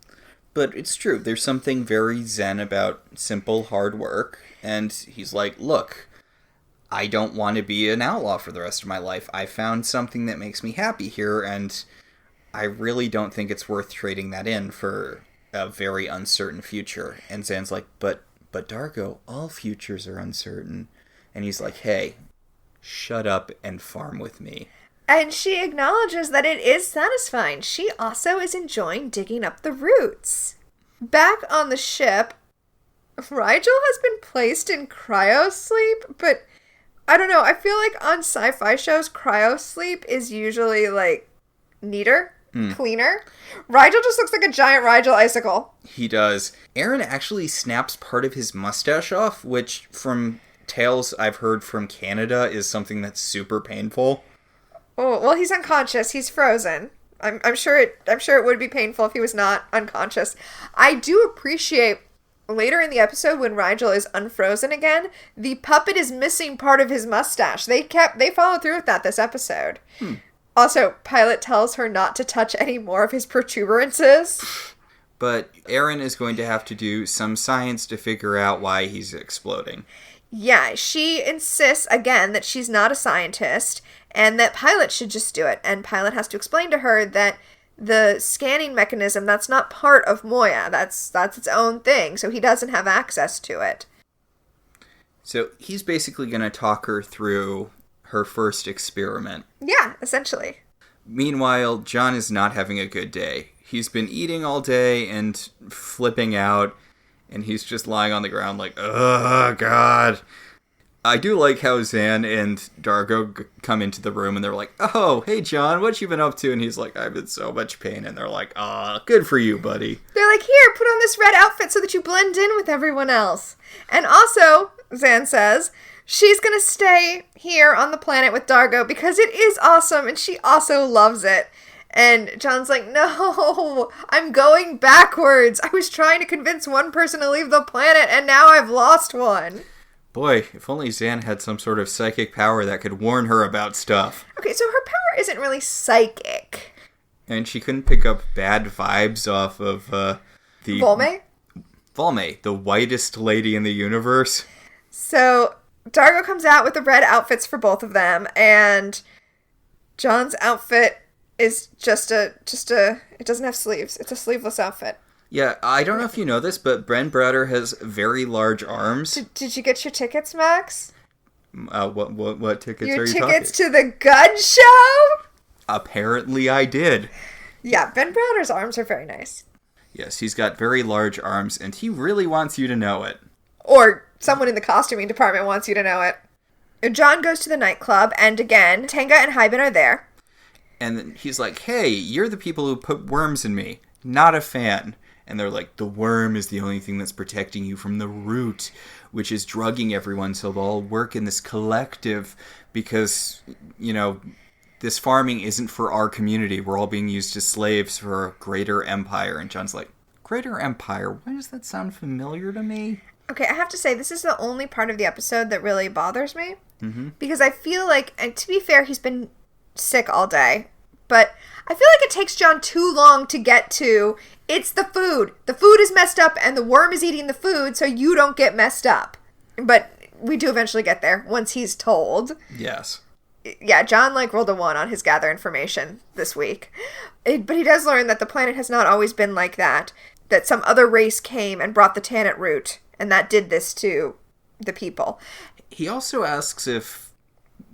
But it's true. There's something very zen about simple, hard work. And he's like, look, I don't want to be an outlaw for the rest of my life. I found something that makes me happy here, and I really don't think it's worth trading that in for a very uncertain future. And Zan's like, but Dargo, all futures are uncertain. And he's like, hey, shut up and farm with me. And she acknowledges that it is satisfying. She also is enjoying digging up the roots. Back on the ship, Rigel has been placed in cryosleep, but I don't know. I feel like on sci-fi shows, cryosleep is usually, like, neater, cleaner. Rigel just looks like a giant Rigel icicle. He does. Aaron actually snaps part of his mustache off, which, from tales I've heard from Canada, is something that's super painful. Oh, well, he's unconscious. He's frozen. I'm sure it would be painful if he was not unconscious. I do appreciate later in the episode when Rigel is unfrozen again, the puppet is missing part of his mustache. They followed through with that this episode. Also, Pilot tells her not to touch any more of his protuberances. But Aaron is going to have to do some science to figure out why he's exploding. Yeah, she insists again that she's not a scientist and that Pilot should just do it. And Pilot has to explain to her that the scanning mechanism, that's not part of Moya. That's its own thing, so he doesn't have access to it. So he's basically going to talk her through her first experiment. Yeah, essentially. Meanwhile, John is not having a good day. He's been eating all day and flipping out, and he's just lying on the ground like, oh, God. I do like how Zan and Dargo come into the room, and they're like, oh, hey, John, what you been up to? And he's like, I'm in so much pain. And they're like, good for you, buddy. They're like, here, put on this red outfit so that you blend in with everyone else. And also, Zan says, she's going to stay here on the planet with Dargo because it is awesome, and she also loves it. And John's like, no, I'm going backwards. I was trying to convince one person to leave the planet, and now I've lost one. Boy, if only Zan had some sort of psychic power that could warn her about stuff. Okay, so her power isn't really psychic. And she couldn't pick up bad vibes off of the... Volme? Volme, the whitest lady in the universe. So Dargo comes out with the red outfits for both of them, and John's outfit is just a it doesn't have sleeves. It's a sleeveless outfit. Yeah, I don't know if you know this, but Bren Browder has very large arms. Did you get your tickets, Max? What tickets your are you tickets talking? to the gun show? Apparently I did. Yeah, Ben Browder's arms are very nice. Yes, he's got very large arms, and he really wants you to know it. Or someone in the costuming department wants you to know it. John goes to the nightclub, and again, Tenga and Hyben are there. And then he's like, hey, you're the people who put worms in me. Not a fan. And they're like, the worm is the only thing that's protecting you from the root, which is drugging everyone so they'll all work in this collective because, you know, this farming isn't for our community. We're all being used as slaves for a greater empire. And John's like, greater empire? Why does that sound familiar to me? Okay, I have to say, this is the only part of the episode that really bothers me. Mm-hmm. Because I feel like, and to be fair, he's been sick all day. But I feel like it takes John too long to get to, it's the food. The food is messed up and the worm is eating the food so you don't get messed up. But we do eventually get there once he's told. Yes. Yeah, John rolled a 1 on his gather information this week. But he does learn that the planet has not always been like that. That some other race came and brought the Tannet root. And that did this to the people. He also asks if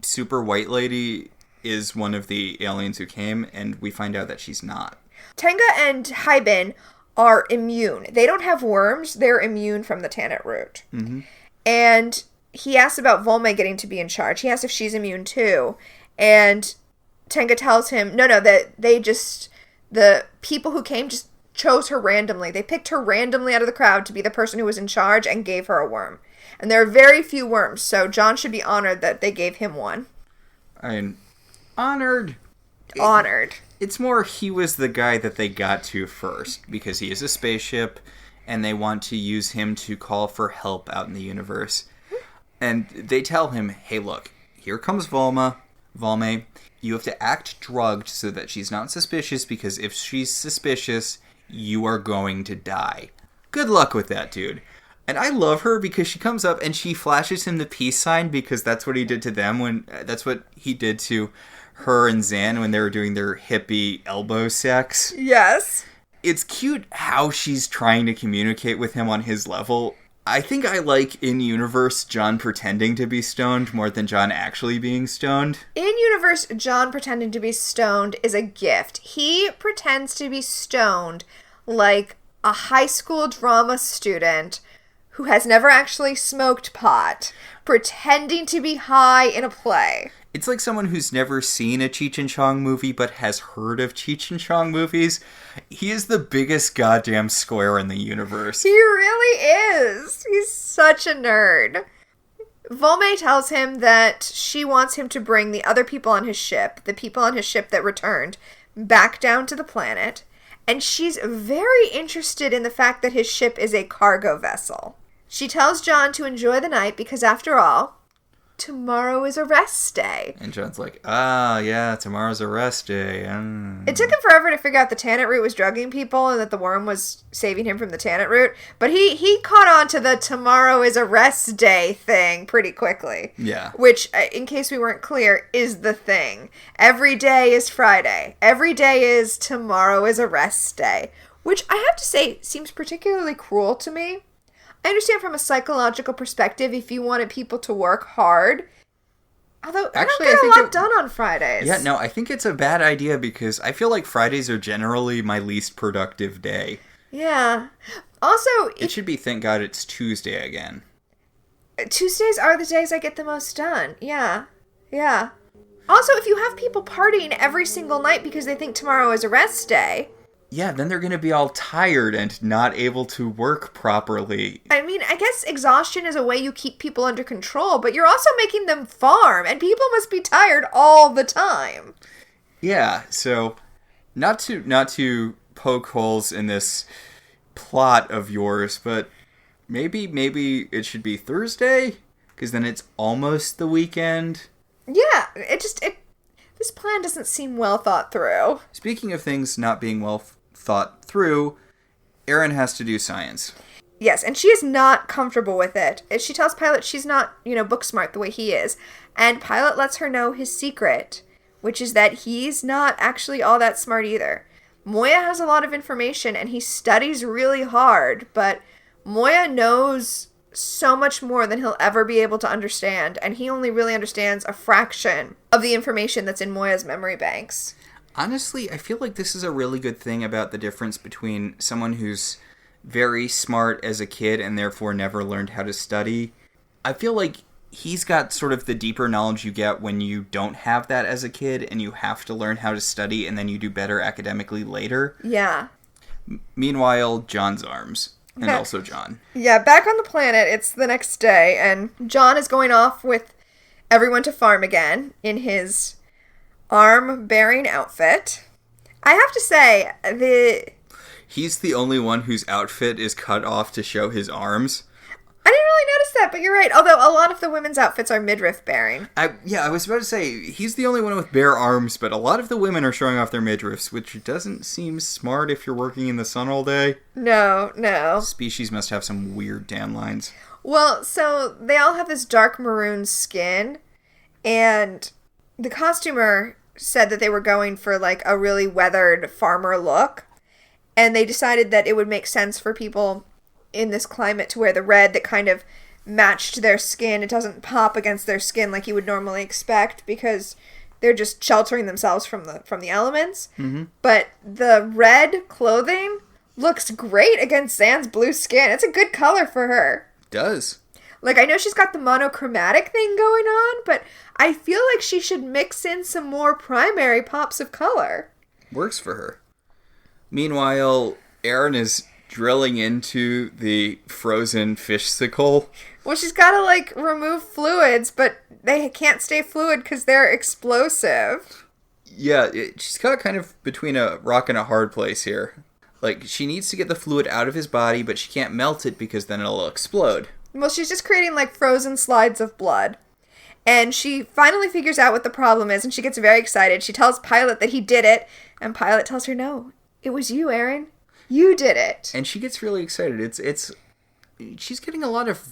Super White Lady is one of the aliens who came, and we find out that she's not. Tenga and Hyben are immune. They don't have worms. They're immune from the Tannet root. Mm-hmm. And he asks about Volme getting to be in charge. He asks if she's immune too. And Tenga tells him, no, that the people who came just chose her randomly. They picked her randomly out of the crowd to be the person who was in charge and gave her a worm. And there are very few worms, so John should be honored that they gave him one. Honored. It's more he was the guy that they got to first, because he is a spaceship, and they want to use him to call for help out in the universe. And they tell him, hey, look, here comes Valme. You have to act drugged so that she's not suspicious, because if she's suspicious, you are going to die. Good luck with that, dude. And I love her because she comes up and she flashes him the peace sign, because that's what he did to them that's what he did to her and Zan when they were doing their hippie elbow sex. Yes. It's cute how she's trying to communicate with him on his level. I think I like in-universe John pretending to be stoned more than John actually being stoned. In-universe John pretending to be stoned is a gift. He pretends to be stoned like a high school drama student who has never actually smoked pot, pretending to be high in a play. It's like someone who's never seen a Cheech and Chong movie but has heard of Cheech and Chong movies. He is the biggest goddamn square in the universe. He really is. He's such a nerd. Volme tells him that she wants him to bring the other people on his ship, the people on his ship that returned, back down to the planet. And she's very interested in the fact that his ship is a cargo vessel. She tells John to enjoy the night because, after all, tomorrow is a rest day. And John's like, yeah, tomorrow's a rest day. It took him forever to figure out the Tannet root was drugging people and that the worm was saving him from the Tannet root. But he caught on to the tomorrow is a rest day thing pretty quickly. Yeah. Which, in case we weren't clear, is the thing. Every day is Friday. Every day is tomorrow is a rest day. Which, I have to say, seems particularly cruel to me. I understand from a psychological perspective if you wanted people to work hard. Although, actually, I don't get a lot done on Fridays. Yeah, no, I think it's a bad idea because I feel like Fridays are generally my least productive day. Yeah. Also, it should be thank God it's Tuesday again. Tuesdays are the days I get the most done. Yeah. Yeah. Also, if you have people partying every single night because they think tomorrow is a rest day... Yeah, then they're going to be all tired and not able to work properly. I mean, I guess exhaustion is a way you keep people under control, but you're also making them farm, and people must be tired all the time. Yeah, so not to poke holes in this plot of yours, but maybe it should be Thursday, because then it's almost the weekend. Yeah, this plan doesn't seem well thought through. Speaking of things not being well thought through, Erin has to do science. Yes, and she is not comfortable with it. She tells Pilot she's not, book smart the way he is. And Pilot lets her know his secret, which is that he's not actually all that smart either. Moya has a lot of information and he studies really hard, but Moya knows so much more than he'll ever be able to understand, and he only really understands a fraction of the information that's in Moya's memory banks. Honestly, I feel like this is a really good thing about the difference between someone who's very smart as a kid and therefore never learned how to study. I feel like he's got sort of the deeper knowledge you get when you don't have that as a kid and you have to learn how to study and then you do better academically later. Yeah. Meanwhile, John's arms. And also John. Yeah, back on the planet, it's the next day, and John is going off with everyone to farm again in his arm-bearing outfit. I have to say, he's the only one whose outfit is cut off to show his arms. I didn't really notice that, but you're right. Although a lot of the women's outfits are midriff-bearing. I was about to say, he's the only one with bare arms, but a lot of the women are showing off their midriffs, which doesn't seem smart if you're working in the sun all day. No. Species must have some weird tan lines. Well, so they all have this dark maroon skin, and the costumer said that they were going for, like, a really weathered farmer look, and they decided that it would make sense for people in this climate to wear the red that kind of matched their skin. It doesn't pop against their skin like you would normally expect because they're just sheltering themselves from the elements. Mm-hmm. But the red clothing looks great against Zan's blue skin. It's a good color for her. It does. Like, I know she's got the monochromatic thing going on, but I feel like she should mix in some more primary pops of color. Works for her. Meanwhile, Erin is drilling into the frozen fish-sicle. Well, she's got to, like, remove fluids, but they can't stay fluid because they're explosive. Yeah, she's got kind of between a rock and a hard place here. Like, she needs to get the fluid out of his body, but she can't melt it because then it'll explode. Well, she's just creating like frozen slides of blood. And she finally figures out what the problem is, and she gets very excited. She tells Pilot that he did it, and Pilot tells her, no, it was you, Aaron. You did it. And she gets really excited. She's getting a lot of,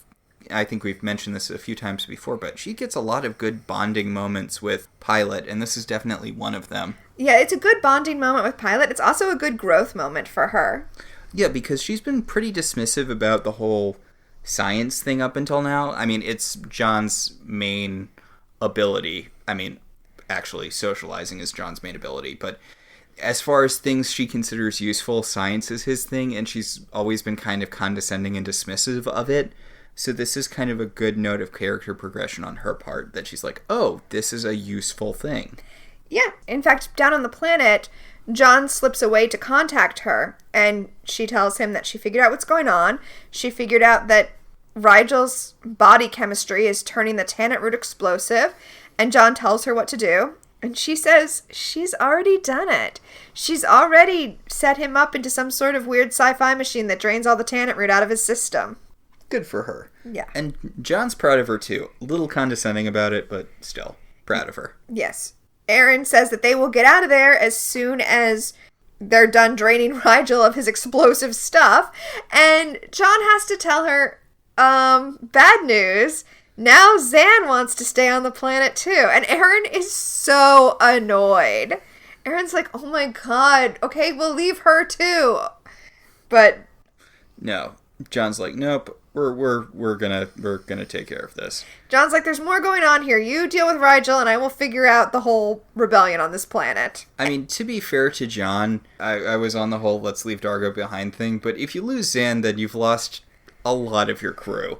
I think we've mentioned this a few times before, but she gets a lot of good bonding moments with Pilot, and this is definitely one of them. Yeah, it's a good bonding moment with Pilot. It's also a good growth moment for her. Yeah, because she's been pretty dismissive about the whole science thing up until now. I mean, it's John's main ability. I mean, actually, socializing is John's main ability, but as far as things she considers useful, science is his thing, and she's always been kind of condescending and dismissive of it. So this is kind of a good note of character progression on her part, that she's like, oh, this is a useful thing. Yeah. In fact, down on the planet, John slips away to contact her, and she tells him that she figured out what's going on. She figured out that Rigel's body chemistry is turning the tannet root explosive, and John tells her what to do, and she says she's already done it. She's already set him up into some sort of weird sci-fi machine that drains all the tannet root out of his system. Good for her. Yeah. And John's proud of her, too. A little condescending about it, but still, proud of her. Yes. Aaron says that they will get out of there as soon as they're done draining Rigel of his explosive stuff, and John has to tell her, bad news. Now Zan wants to stay on the planet too. And Aaron is so annoyed. Aaron's like, oh my god, okay, we'll leave her too. But no, John's like, nope, we're gonna take care of this. John's like, there's more going on here. You deal with Rigel and I will figure out the whole rebellion on this planet. I mean, to be fair to John, I was on the whole let's leave Dargo behind thing, but if you lose Zan, then you've lost a lot of your crew.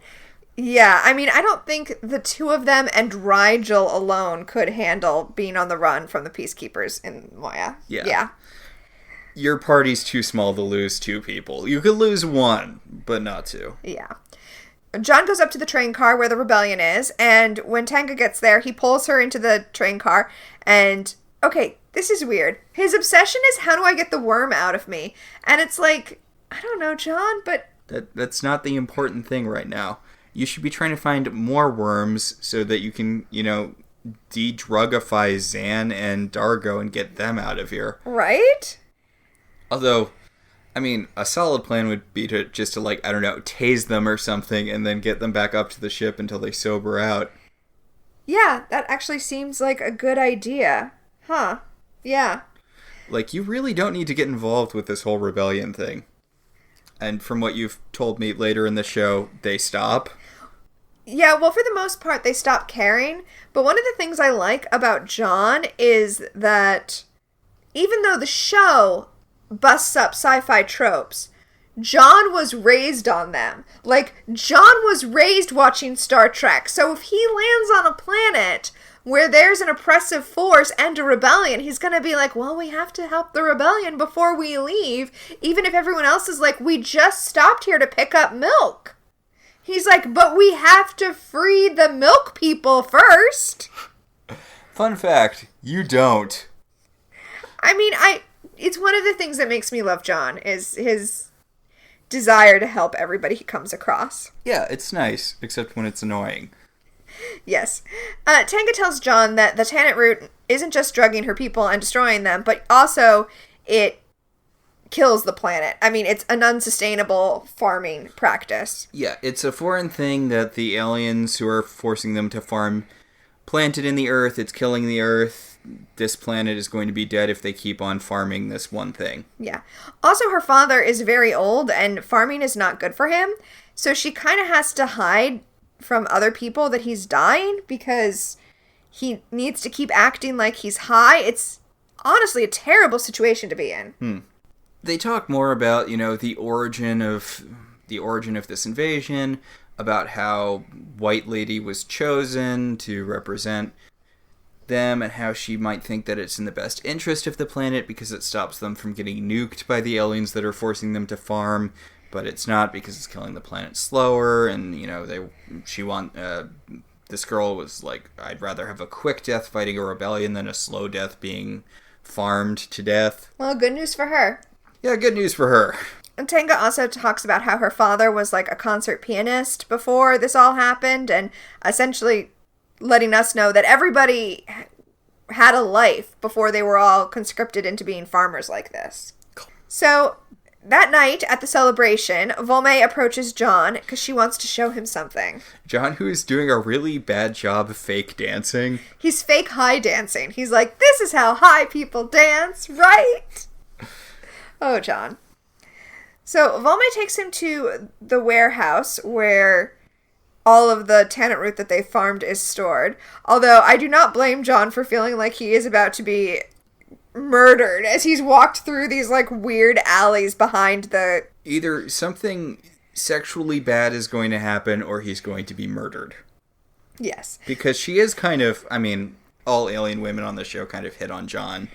Yeah, I mean, I don't think the two of them and Rigel alone could handle being on the run from the Peacekeepers in Moya. Yeah. Your party's too small to lose two people. You could lose one, but not two. Yeah. John goes up to the train car where the rebellion is, and when Tanga gets there, he pulls her into the train car, and, okay, this is weird. His obsession is, how do I get the worm out of me? And it's like, I don't know, John, but That's not the important thing right now. You should be trying to find more worms so that you can, de-drugify Zan and Dargo and get them out of here. Right? Although, I mean, a solid plan would be to tase them or something and then get them back up to the ship until they sober out. Yeah, that actually seems like a good idea. Huh. Yeah. Like, you really don't need to get involved with this whole rebellion thing. And from what you've told me later in the show, they stop. Yeah, well, for the most part, they stop caring. But one of the things I like about John is that even though the show busts up sci-fi tropes, John was raised on them. Like, John was raised watching Star Trek. So if he lands on a planet where there's an oppressive force and a rebellion, he's gonna be like, well, we have to help the rebellion before we leave, even if everyone else is like, we just stopped here to pick up milk. He's like, but we have to free the milk people first. Fun fact, you don't. I mean, it's one of the things that makes me love John, is his desire to help everybody he comes across. Yeah, it's nice, except when it's annoying. Yes. Tanga tells John that the tannet root isn't just drugging her people and destroying them, but also it kills the planet. I mean, it's an unsustainable farming practice. Yeah, it's a foreign thing that the aliens who are forcing them to farm planted in the earth. It's killing the earth. This planet is going to be dead if they keep on farming this one thing. Yeah. Also, her father is very old, and farming is not good for him, so she kind of has to hide from other people that he's dying because he needs to keep acting like he's high. It's honestly a terrible situation to be in. They talk more about, the origin of this invasion, about how White Lady was chosen to represent them and how she might think that it's in the best interest of the planet because it stops them from getting nuked by the aliens that are forcing them to farm. But it's not because it's killing the planet slower, and this girl was like, I'd rather have a quick death fighting a rebellion than a slow death being farmed to death. Well, good news for her. Yeah, good news for her. Tenga also talks about how her father was like a concert pianist before this all happened, and essentially letting us know that everybody had a life before they were all conscripted into being farmers like this. So that night at the celebration, Volme approaches John because she wants to show him something. John, who is doing a really bad job of fake dancing. He's fake high dancing. He's like, this is how high people dance, right? Oh, John. So Volme takes him to the warehouse where all of the tannat root that they farmed is stored. Although I do not blame John for feeling like he is about to be murdered as he's walked through these like weird alleys behind the... Either something sexually bad is going to happen or he's going to be murdered. Yes. Because she is kind of, I mean, all alien women on the show kind of hit on John.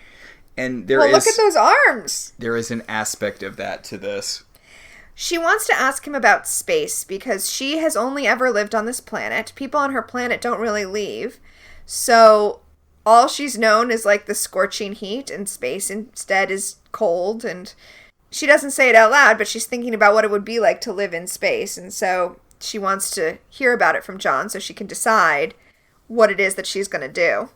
And look at those arms! There is an aspect of that to this. She wants to ask him about space because she has only ever lived on this planet. People on her planet don't really leave. So all she's known is like the scorching heat, and space instead is cold. And she doesn't say it out loud, but she's thinking about what it would be like to live in space. And so she wants to hear about it from John so she can decide what it is that she's going to do.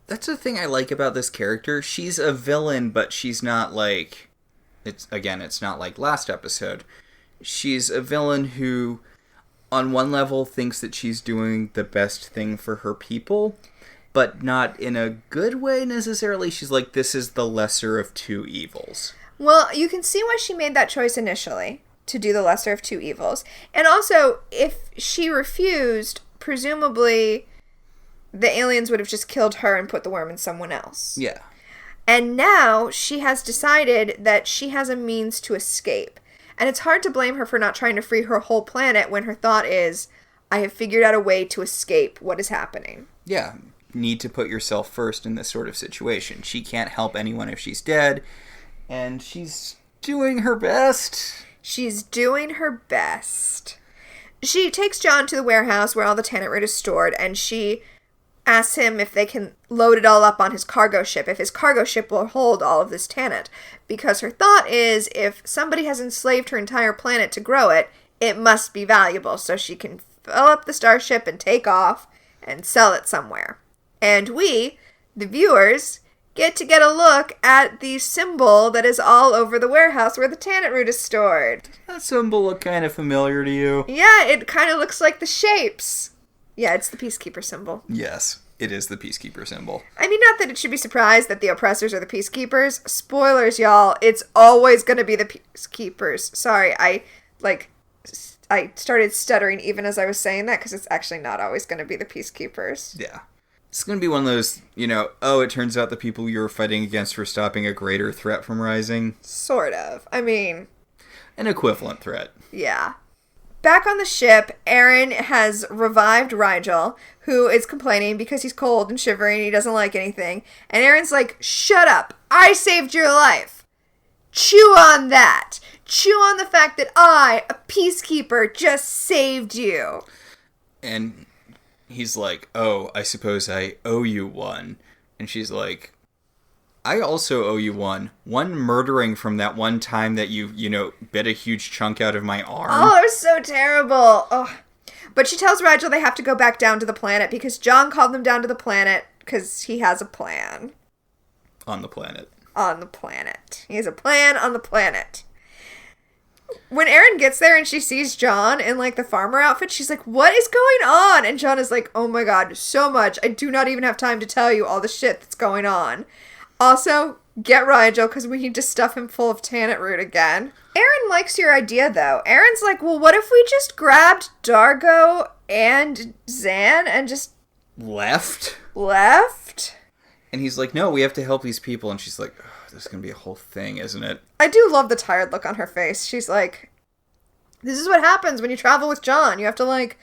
That's the thing I like about this character. She's a villain, but she's not like... It's not like last episode. She's a villain who, on one level, thinks that she's doing the best thing for her people, but not in a good way necessarily. She's like, this is the lesser of two evils. Well, you can see why she made that choice initially, to do the lesser of two evils. And also, if she refused, presumably the aliens would have just killed her and put the worm in someone else. Yeah. And now she has decided that she has a means to escape. And it's hard to blame her for not trying to free her whole planet when her thought is, I have figured out a way to escape what is happening. Yeah. Need to put yourself first in this sort of situation. She can't help anyone if she's dead. And she's doing her best. She's doing her best. She takes John to the warehouse where all the tannat root is stored, and she asks him if they can load it all up on his cargo ship, if his cargo ship will hold all of this tannat. Because her thought is, if somebody has enslaved her entire planet to grow it, it must be valuable, so she can fill up the starship and take off and sell it somewhere. And we, the viewers, get a look at the symbol that is all over the warehouse where the tannat root is stored. That symbol look kind of familiar to you? Yeah, it kind of looks like the shapes. Yeah, it's the Peacekeeper symbol. Yes, it is the Peacekeeper symbol. I mean, not that it should be surprised that the oppressors are the Peacekeepers. Spoilers, y'all. It's always going to be the Peacekeepers. Sorry, I started stuttering even as I was saying that because it's actually not always going to be the Peacekeepers. Yeah. It's going to be one of those, it turns out the people you were fighting against were stopping a greater threat from rising. Sort of. I mean... An equivalent threat. Yeah. Back on the ship, Aaron has revived Rigel, who is complaining because he's cold and shivering and he doesn't like anything. And Aaron's like, shut up! I saved your life! Chew on that! Chew on the fact that I, a peacekeeper, just saved you! And he's like, oh, I suppose I owe you one. And she's like, I also owe you one. One murdering from that one time that you bit a huge chunk out of my arm. Oh, it was so terrible. Oh. But she tells Rigel they have to go back down to the planet because John called them down to the planet because he has a plan. On the planet. On the planet. He has a plan on the planet. When Erin gets there and she sees John in, like, the farmer outfit, she's like, what is going on? And John is like, oh my god, so much. I do not even have time to tell you all the shit that's going on. Also, get Rigel, because we need to stuff him full of tannat root again. Erin likes your idea, though. Erin's like, well, what if we just grabbed Dargo and Zan and just... Left? And he's like, no, we have to help these people. And she's like, oh, this is going to be a whole thing, isn't it? I do love the tired look on her face. She's like, this is what happens when you travel with John. You have to, like,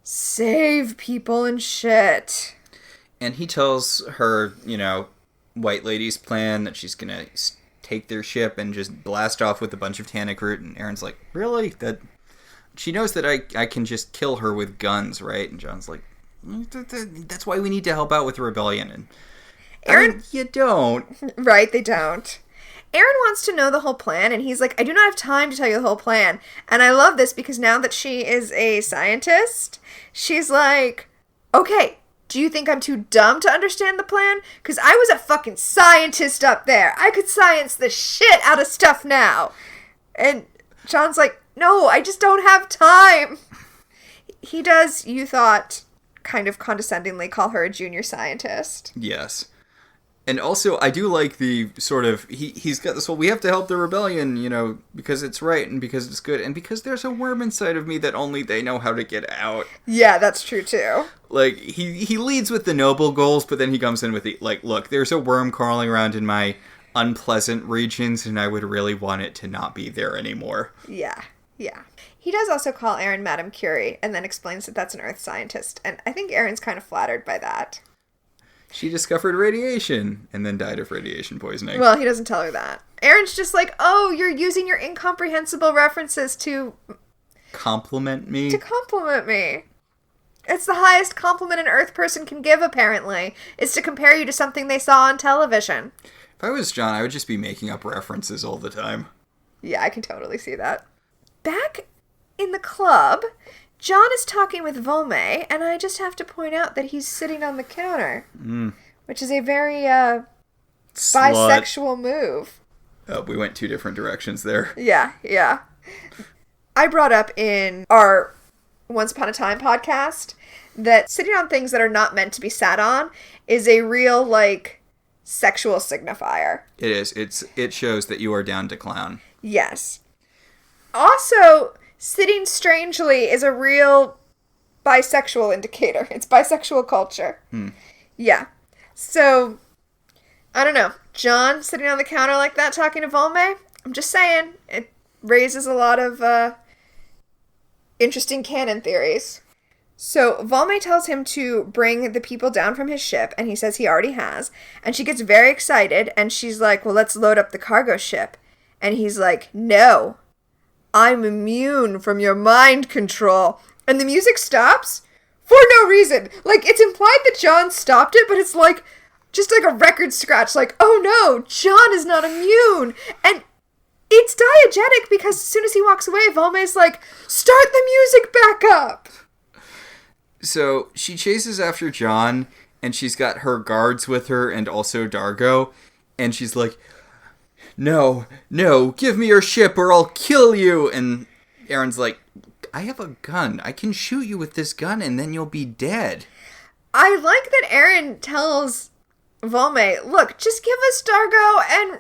save people and shit. And he tells her, White Lady's plan that she's gonna take their ship and just blast off with a bunch of tannat root. And Erin's like, really? That she knows that I can just kill her with guns, right? And John's like, that's why we need to help out with the rebellion. And Erin, you don't. Right, they don't. Aaron wants to know the whole plan, and he's like, I do not have time to tell you the whole plan. And I love this because now that she is a scientist, she's like, okay, do you think I'm too dumb to understand the plan? Because I was a fucking scientist up there. I could science the shit out of stuff now. And John's like, no, I just don't have time. He does, you thought, kind of condescendingly call her a junior scientist. Yes. And also, I do like the sort of, he's got this whole, we have to help the rebellion, you know, because it's right and because it's good and because there's a worm inside of me that only they know how to get out. Yeah, that's true too. Like, he leads with the noble goals, but then he comes in with the, like, look, there's a worm crawling around in my unpleasant regions and I would really want it to not be there anymore. Yeah. He does also call Aaron Madame Curie and then explains that that's an Earth scientist. And I think Aaron's kind of flattered by that. She discovered radiation and then died of radiation poisoning. Well, he doesn't tell her that. Aaron's just like, oh, you're using your incomprehensible references to... compliment me? To compliment me. It's the highest compliment an Earth person can give, apparently, is to compare you to something they saw on television. If I was John, I would just be making up references all the time. Yeah, I can totally see that. Back in the club, John is talking with Volme, and I just have to point out that he's sitting on the counter, which is a very bisexual move. We went 2 different directions there. Yeah. I brought up in our Once Upon a Time podcast that sitting on things that are not meant to be sat on is a real, like, sexual signifier. It is. It shows that you are down to clown. Yes. Also, sitting strangely is a real bisexual indicator. It's bisexual culture. Yeah. So, I don't know. John sitting on the counter like that talking to Volme, I'm just saying, it raises a lot of interesting canon theories. So, Volme tells him to bring the people down from his ship, and he says he already has. And she gets very excited, and she's like, well, let's load up the cargo ship. And he's like, no. I'm immune from your mind control. And the music stops for no reason. Like, it's implied that John stopped it, but it's like, just like a record scratch. Like, oh no, John is not immune. And it's diegetic because as soon as he walks away, Volme's like, start the music back up. So she chases after John, and she's got her guards with her and also Dargo. And she's like, no, give me your ship or I'll kill you. And Aaron's like, I have a gun. I can shoot you with this gun and then you'll be dead. I like that Aaron tells Volme, look, just give us Dargo and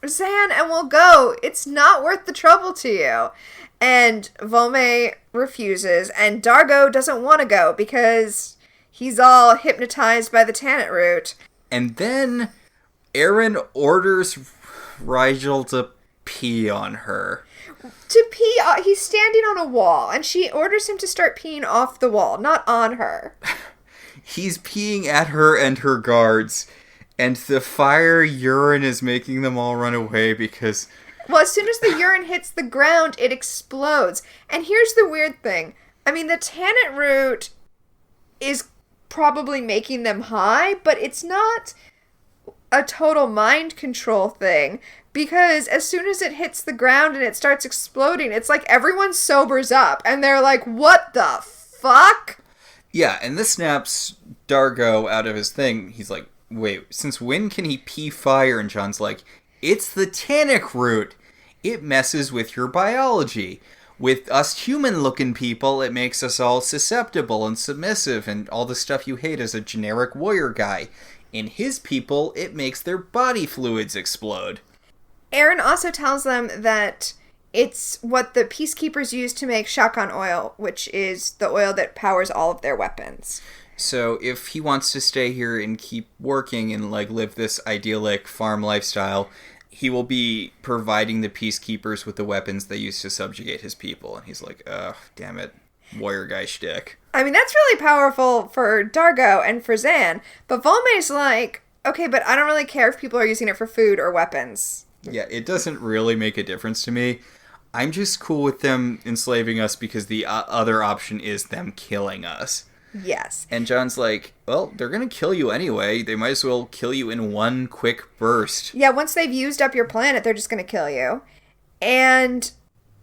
Zan and we'll go. It's not worth the trouble to you. And Volme refuses, and Dargo doesn't want to go because he's all hypnotized by the Tannet root. And then Aaron orders Rigel to pee on her. To pee, he's standing on a wall, and she orders him to start peeing off the wall, not on her. He's peeing at her and her guards, and the fire urine is making them all run away because... Well, as soon as the urine hits the ground, it explodes. And here's the weird thing. I mean, the Tannet root is probably making them high, but it's not a total mind control thing. Because as soon as it hits the ground and it starts exploding, it's like everyone sobers up. And they're like, what the fuck? Yeah, and this snaps Dargo out of his thing. He's like, wait, since when can he pee fire? And John's like... It's the tannic root. It messes with your biology. With us human-looking people, it makes us all susceptible and submissive and all the stuff you hate as a generic warrior guy. In his people, it makes their body fluids explode. Aaron also tells them that it's what the Peacekeepers use to make shotgun oil, which is the oil that powers all of their weapons. So if he wants to stay here and keep working and like live this idyllic farm lifestyle, he will be providing the Peacekeepers with the weapons they use to subjugate his people. And he's like, ugh, damn it, warrior guy shtick. I mean, that's really powerful for Dargo and for Zan, but Volme's like, okay, but I don't really care if people are using it for food or weapons. Yeah, it doesn't really make a difference to me. I'm just cool with them enslaving us because the other option is them killing us. Yes. And John's like, well, they're going to kill you anyway. They might as well kill you in one quick burst. Yeah, once they've used up your planet, they're just going to kill you. And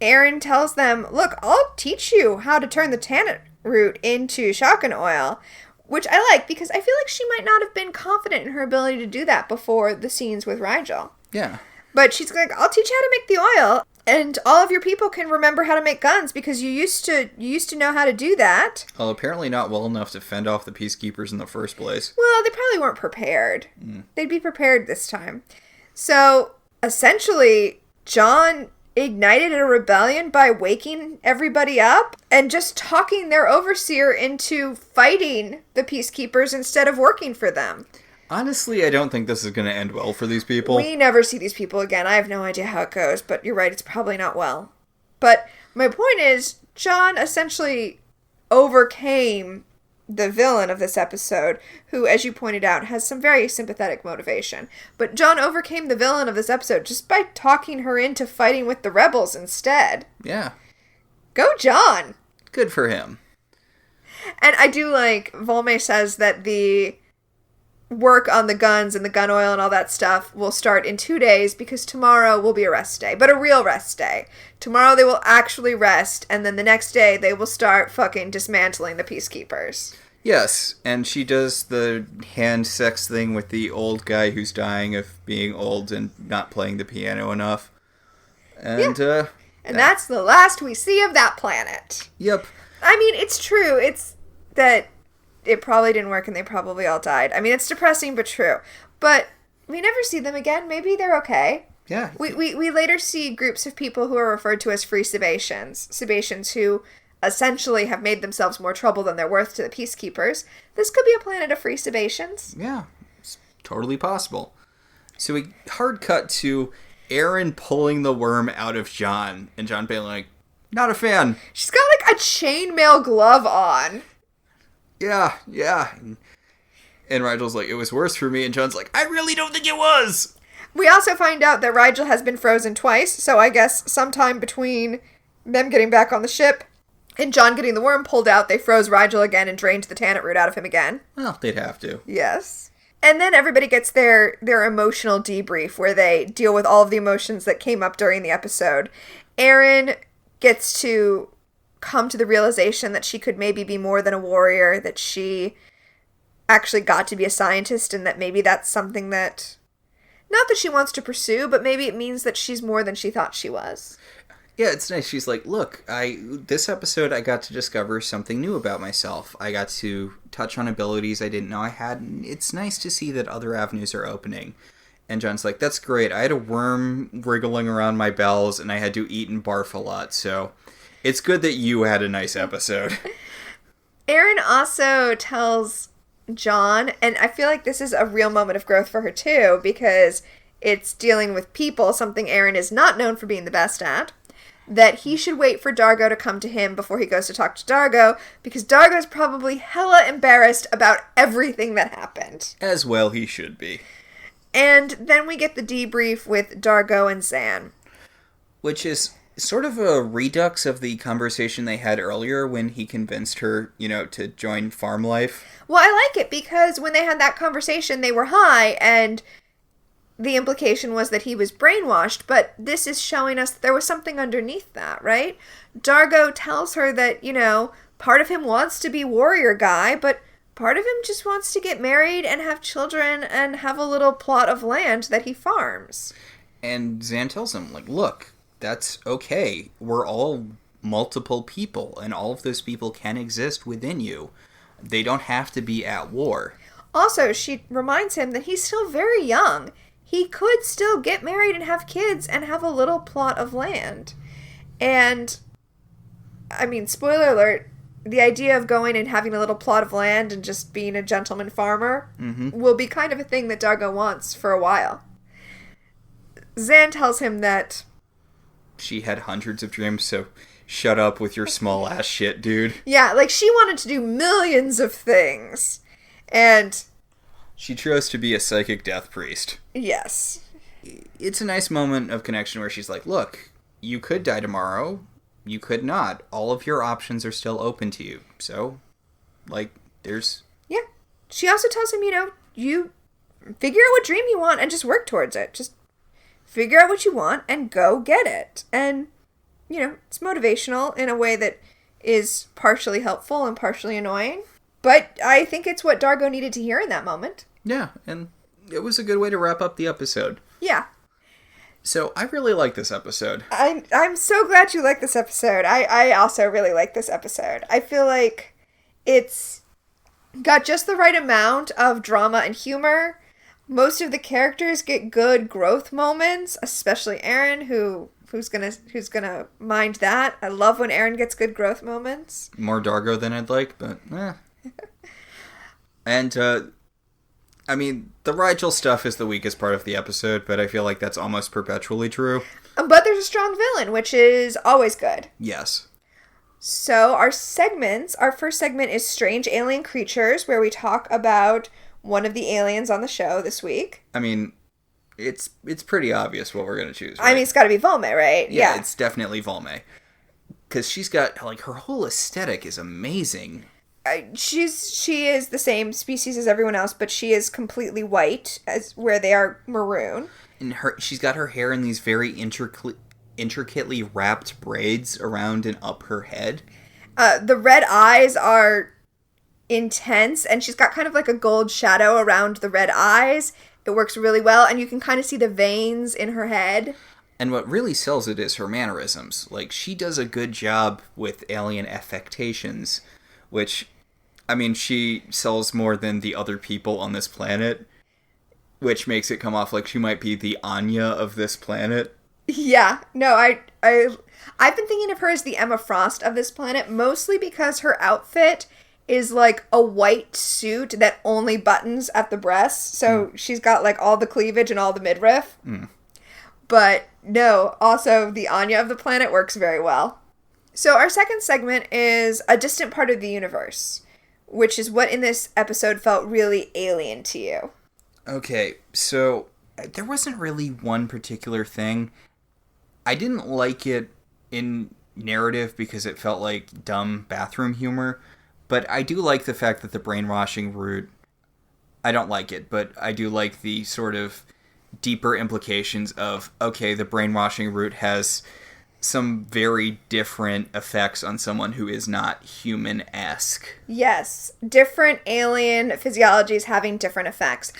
Aaron tells them, look, I'll teach you how to turn the tannin root into shotgun oil. Which I like, because I feel like she might not have been confident in her ability to do that before the scenes with Rigel. Yeah. But she's like, I'll teach you how to make the oil, and all of your people can remember how to make guns, because you used to know how to do that. Well, apparently not well enough to fend off the peacekeepers in the first place. Well, they probably weren't prepared. They'd be prepared this time. So, essentially, John ignited a rebellion by waking everybody up and just talking their overseer into fighting the peacekeepers instead of working for them. Honestly, I don't think this is going to end well for these people. We never see these people again. I have no idea how it goes, but you're right, it's probably not well. But my point is, John essentially overcame the villain of this episode, who, as you pointed out, has some very sympathetic motivation. But John overcame the villain of this episode just by talking her into fighting with the rebels instead. Yeah. Go John! Good for him. And I do like, Volme says that the work on the guns and the gun oil and all that stuff will start in 2 days, because tomorrow will be a rest day. But a real rest day. Tomorrow they will actually rest, and then the next day they will start fucking dismantling the peacekeepers. Yes, and she does the hand sex thing with the old guy who's dying of being old and not playing the piano enough. And, And that's the last we see of that planet. Yep. I mean, it's true. It's that it probably didn't work and they probably all died. I mean, it's depressing but true. But we never see them again. Maybe they're okay. Yeah. We later see groups of people who are referred to as free Sebaceans. Sebaceans who essentially have made themselves more trouble than they're worth to the peacekeepers. This could be a planet of free Sebaceans. Yeah. It's totally possible. So we hard cut to Aaron pulling the worm out of John. And John being like, not a fan. She's got like a chainmail glove on. Yeah. And Rigel's like, it was worse for me. And John's like, I really don't think it was. We also find out that Rigel has been frozen twice, so I guess sometime between them getting back on the ship and John getting the worm pulled out, they froze Rigel again and drained the tannin root out of him again. Well, they'd have to. Yes. And then everybody gets their emotional debrief where they deal with all of the emotions that came up during the episode. Aaron gets to come to the realization that she could maybe be more than a warrior, that she actually got to be a scientist, and that maybe that's something that, not that she wants to pursue, but maybe it means that she's more than she thought she was. Yeah, it's nice. She's like, look, this episode I got to discover something new about myself. I got to touch on abilities I didn't know I had, and it's nice to see that other avenues are opening. And John's like, that's great. I had a worm wriggling around my bowels, and I had to eat and barf a lot, so it's good that you had a nice episode. Aaron also tells John, and I feel like this is a real moment of growth for her too, because it's dealing with people, something Aaron is not known for being the best at, that he should wait for Dargo to come to him before he goes to talk to Dargo, because Dargo's probably hella embarrassed about everything that happened. As well he should be. And then we get the debrief with Dargo and Zan. Which is sort of a redux of the conversation they had earlier when he convinced her, to join farm life. Well, I like it because when they had that conversation, they were high, and the implication was that he was brainwashed, but this is showing us that there was something underneath that, right? Dargo tells her that, part of him wants to be warrior guy, but part of him just wants to get married and have children and have a little plot of land that he farms. And Zan tells him, look, that's okay. We're all multiple people, and all of those people can exist within you. They don't have to be at war. Also, she reminds him that he's still very young. He could still get married and have kids and have a little plot of land. And, I mean, spoiler alert, the idea of going and having a little plot of land and just being a gentleman farmer will be kind of a thing that Dargo wants for a while. Zan tells him that she had hundreds of dreams, so shut up with your small ass shit, dude. Yeah, she wanted to do millions of things. And she chose to be a psychic death priest. Yes. It's a nice moment of connection where she's like, look, you could die tomorrow. You could not. All of your options are still open to you. So, Yeah. She also tells him, you figure out what dream you want and just work towards it. Just figure out what you want and go get it. And, it's motivational in a way that is partially helpful and partially annoying. But I think it's what Dargo needed to hear in that moment. Yeah, and it was a good way to wrap up the episode. Yeah. So I really like this episode. I'm so glad you like this episode. I also really like this episode. I feel like it's got just the right amount of drama and humor. Most of the characters get good growth moments, especially Aaron, who's gonna mind that. I love when Aaron gets good growth moments. More Dargo than I'd like, but And the Rigel stuff is the weakest part of the episode, but I feel like that's almost perpetually true. But there's a strong villain, which is always good. Yes. So our first segment is Strange Alien Creatures, where we talk about one of the aliens on the show this week. It's pretty obvious what we're going to choose, right? It's got to be Volme, right? Yeah, it's definitely Volme. Because she's got, her whole aesthetic is amazing. She is the same species as everyone else, but she is completely white, where they are maroon. And she's got her hair in these very intricately wrapped braids around and up her head. The red eyes are intense, and she's got kind of like a gold shadow around the red eyes. It works really well, and you can kind of see the veins in her head. And what really sells it is her mannerisms. She does a good job with alien affectations, which, she sells more than the other people on this planet, which makes it come off like she might be the Anya of this planet. Yeah, no, I've been thinking of her as the Emma Frost of this planet, mostly because her outfit is like a white suit that only buttons at the breasts, so she's got all the cleavage and all the midriff. But no, also the Anya of the planet works very well. So our second segment is A Distant Part of the Universe, which is what in this episode felt really alien to you. Okay, so there wasn't really one particular thing. I didn't like it in narrative because it felt like dumb bathroom humor, but I do like the fact that the brainwashing route, I don't like it, but I do like the sort of deeper implications of, okay, the brainwashing route has some very different effects on someone who is not human-esque. Yes, different alien physiologies having different effects.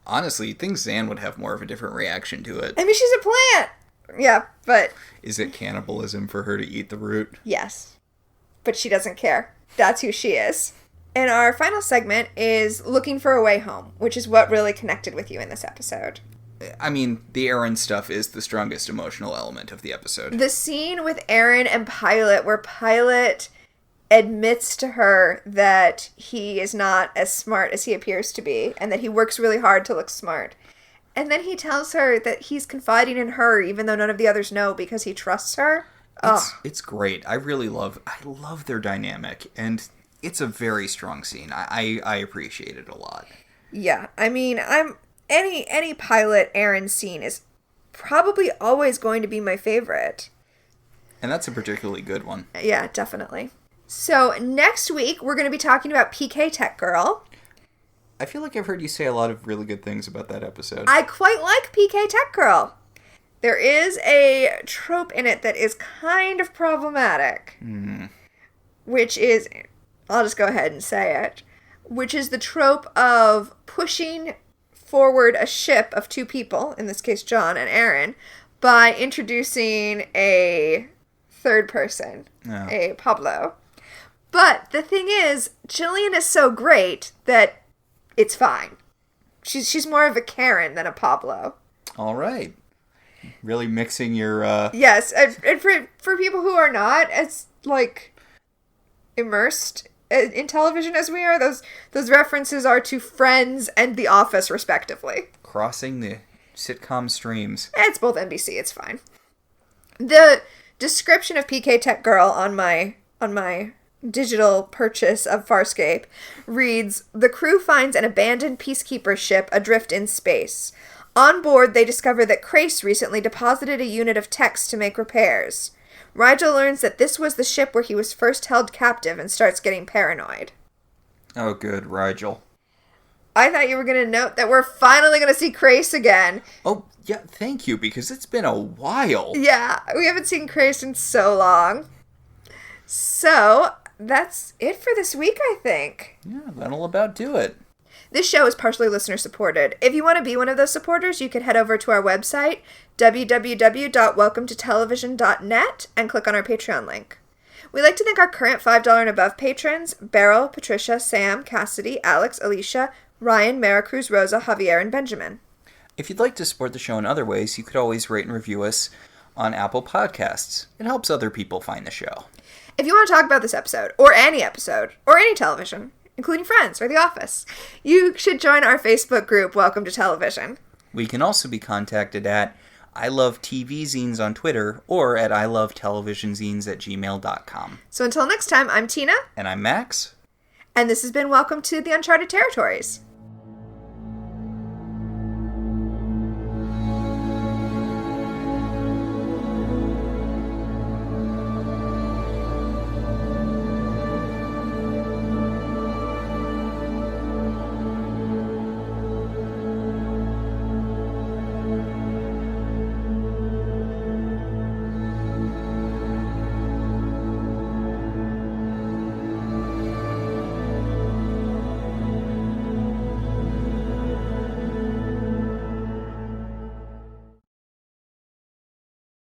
Honestly, you'd think Zan would have more of a different reaction to it. She's a plant! Yeah, but... Is it cannibalism for her to eat the root? Yes. But she doesn't care. That's who she is. And our final segment is Looking for a Way Home, which is what really connected with you in this episode. The Aaron stuff is the strongest emotional element of the episode. The scene with Aaron and Pilot, where Pilot admits to her that he is not as smart as he appears to be, and that he works really hard to look smart. And then he tells her that he's confiding in her, even though none of the others know, because he trusts her. It's great. I love their dynamic, and it's a very strong scene. I appreciate it a lot. Yeah, any Pilot Aaron scene is probably always going to be my favorite. And that's a particularly good one. Yeah, definitely. So next week we're going to be talking about PK Tech Girl. I feel like I've heard you say a lot of really good things about that episode. I quite like PK Tech Girl. There is a trope in it that is kind of problematic. Which is, I'll just go ahead and say it, which is the trope of pushing forward a ship of two people, in this case John and Aaron, by introducing a third person, a Pablo. But the thing is, Jillian is so great that it's fine. She's more of a Karen than a Pablo. All right. Really mixing your... Yes, and for people who are not as, immersed in television as we are, those references are to Friends and The Office, respectively. Crossing the sitcom streams. It's both NBC, it's fine. The description of PK Tech Girl on my digital purchase of Farscape reads, "The crew finds an abandoned peacekeeper ship adrift in space. On board, they discover that Crace recently deposited a unit of techs to make repairs. Rigel learns that this was the ship where he was first held captive and starts getting paranoid." Oh, good, Rigel. I thought you were going to note that we're finally going to see Crace again. Oh, yeah, thank you, because it's been a while. Yeah, we haven't seen Crace in so long. So, that's it for this week, I think. Yeah, that'll about do it. This show is partially listener supported. If you want to be one of those supporters, you can head over to our website, www.welcometotelevision.net, and click on our Patreon link. We'd like to thank our current $5 and above patrons, Beryl, Patricia, Sam, Cassidy, Alex, Alicia, Ryan, Maricruz, Rosa, Javier, and Benjamin. If you'd like to support the show in other ways, you could always rate and review us on Apple Podcasts. It helps other people find the show. If you want to talk about this episode, or any television, including Friends or The Office, you should join our Facebook group, Welcome to Television. We can also be contacted at I Love TV Zines on Twitter or at ilovetelevisionzines@gmail.com. So until next time, I'm Tina. And I'm Max. And this has been Welcome to the Uncharted Territories.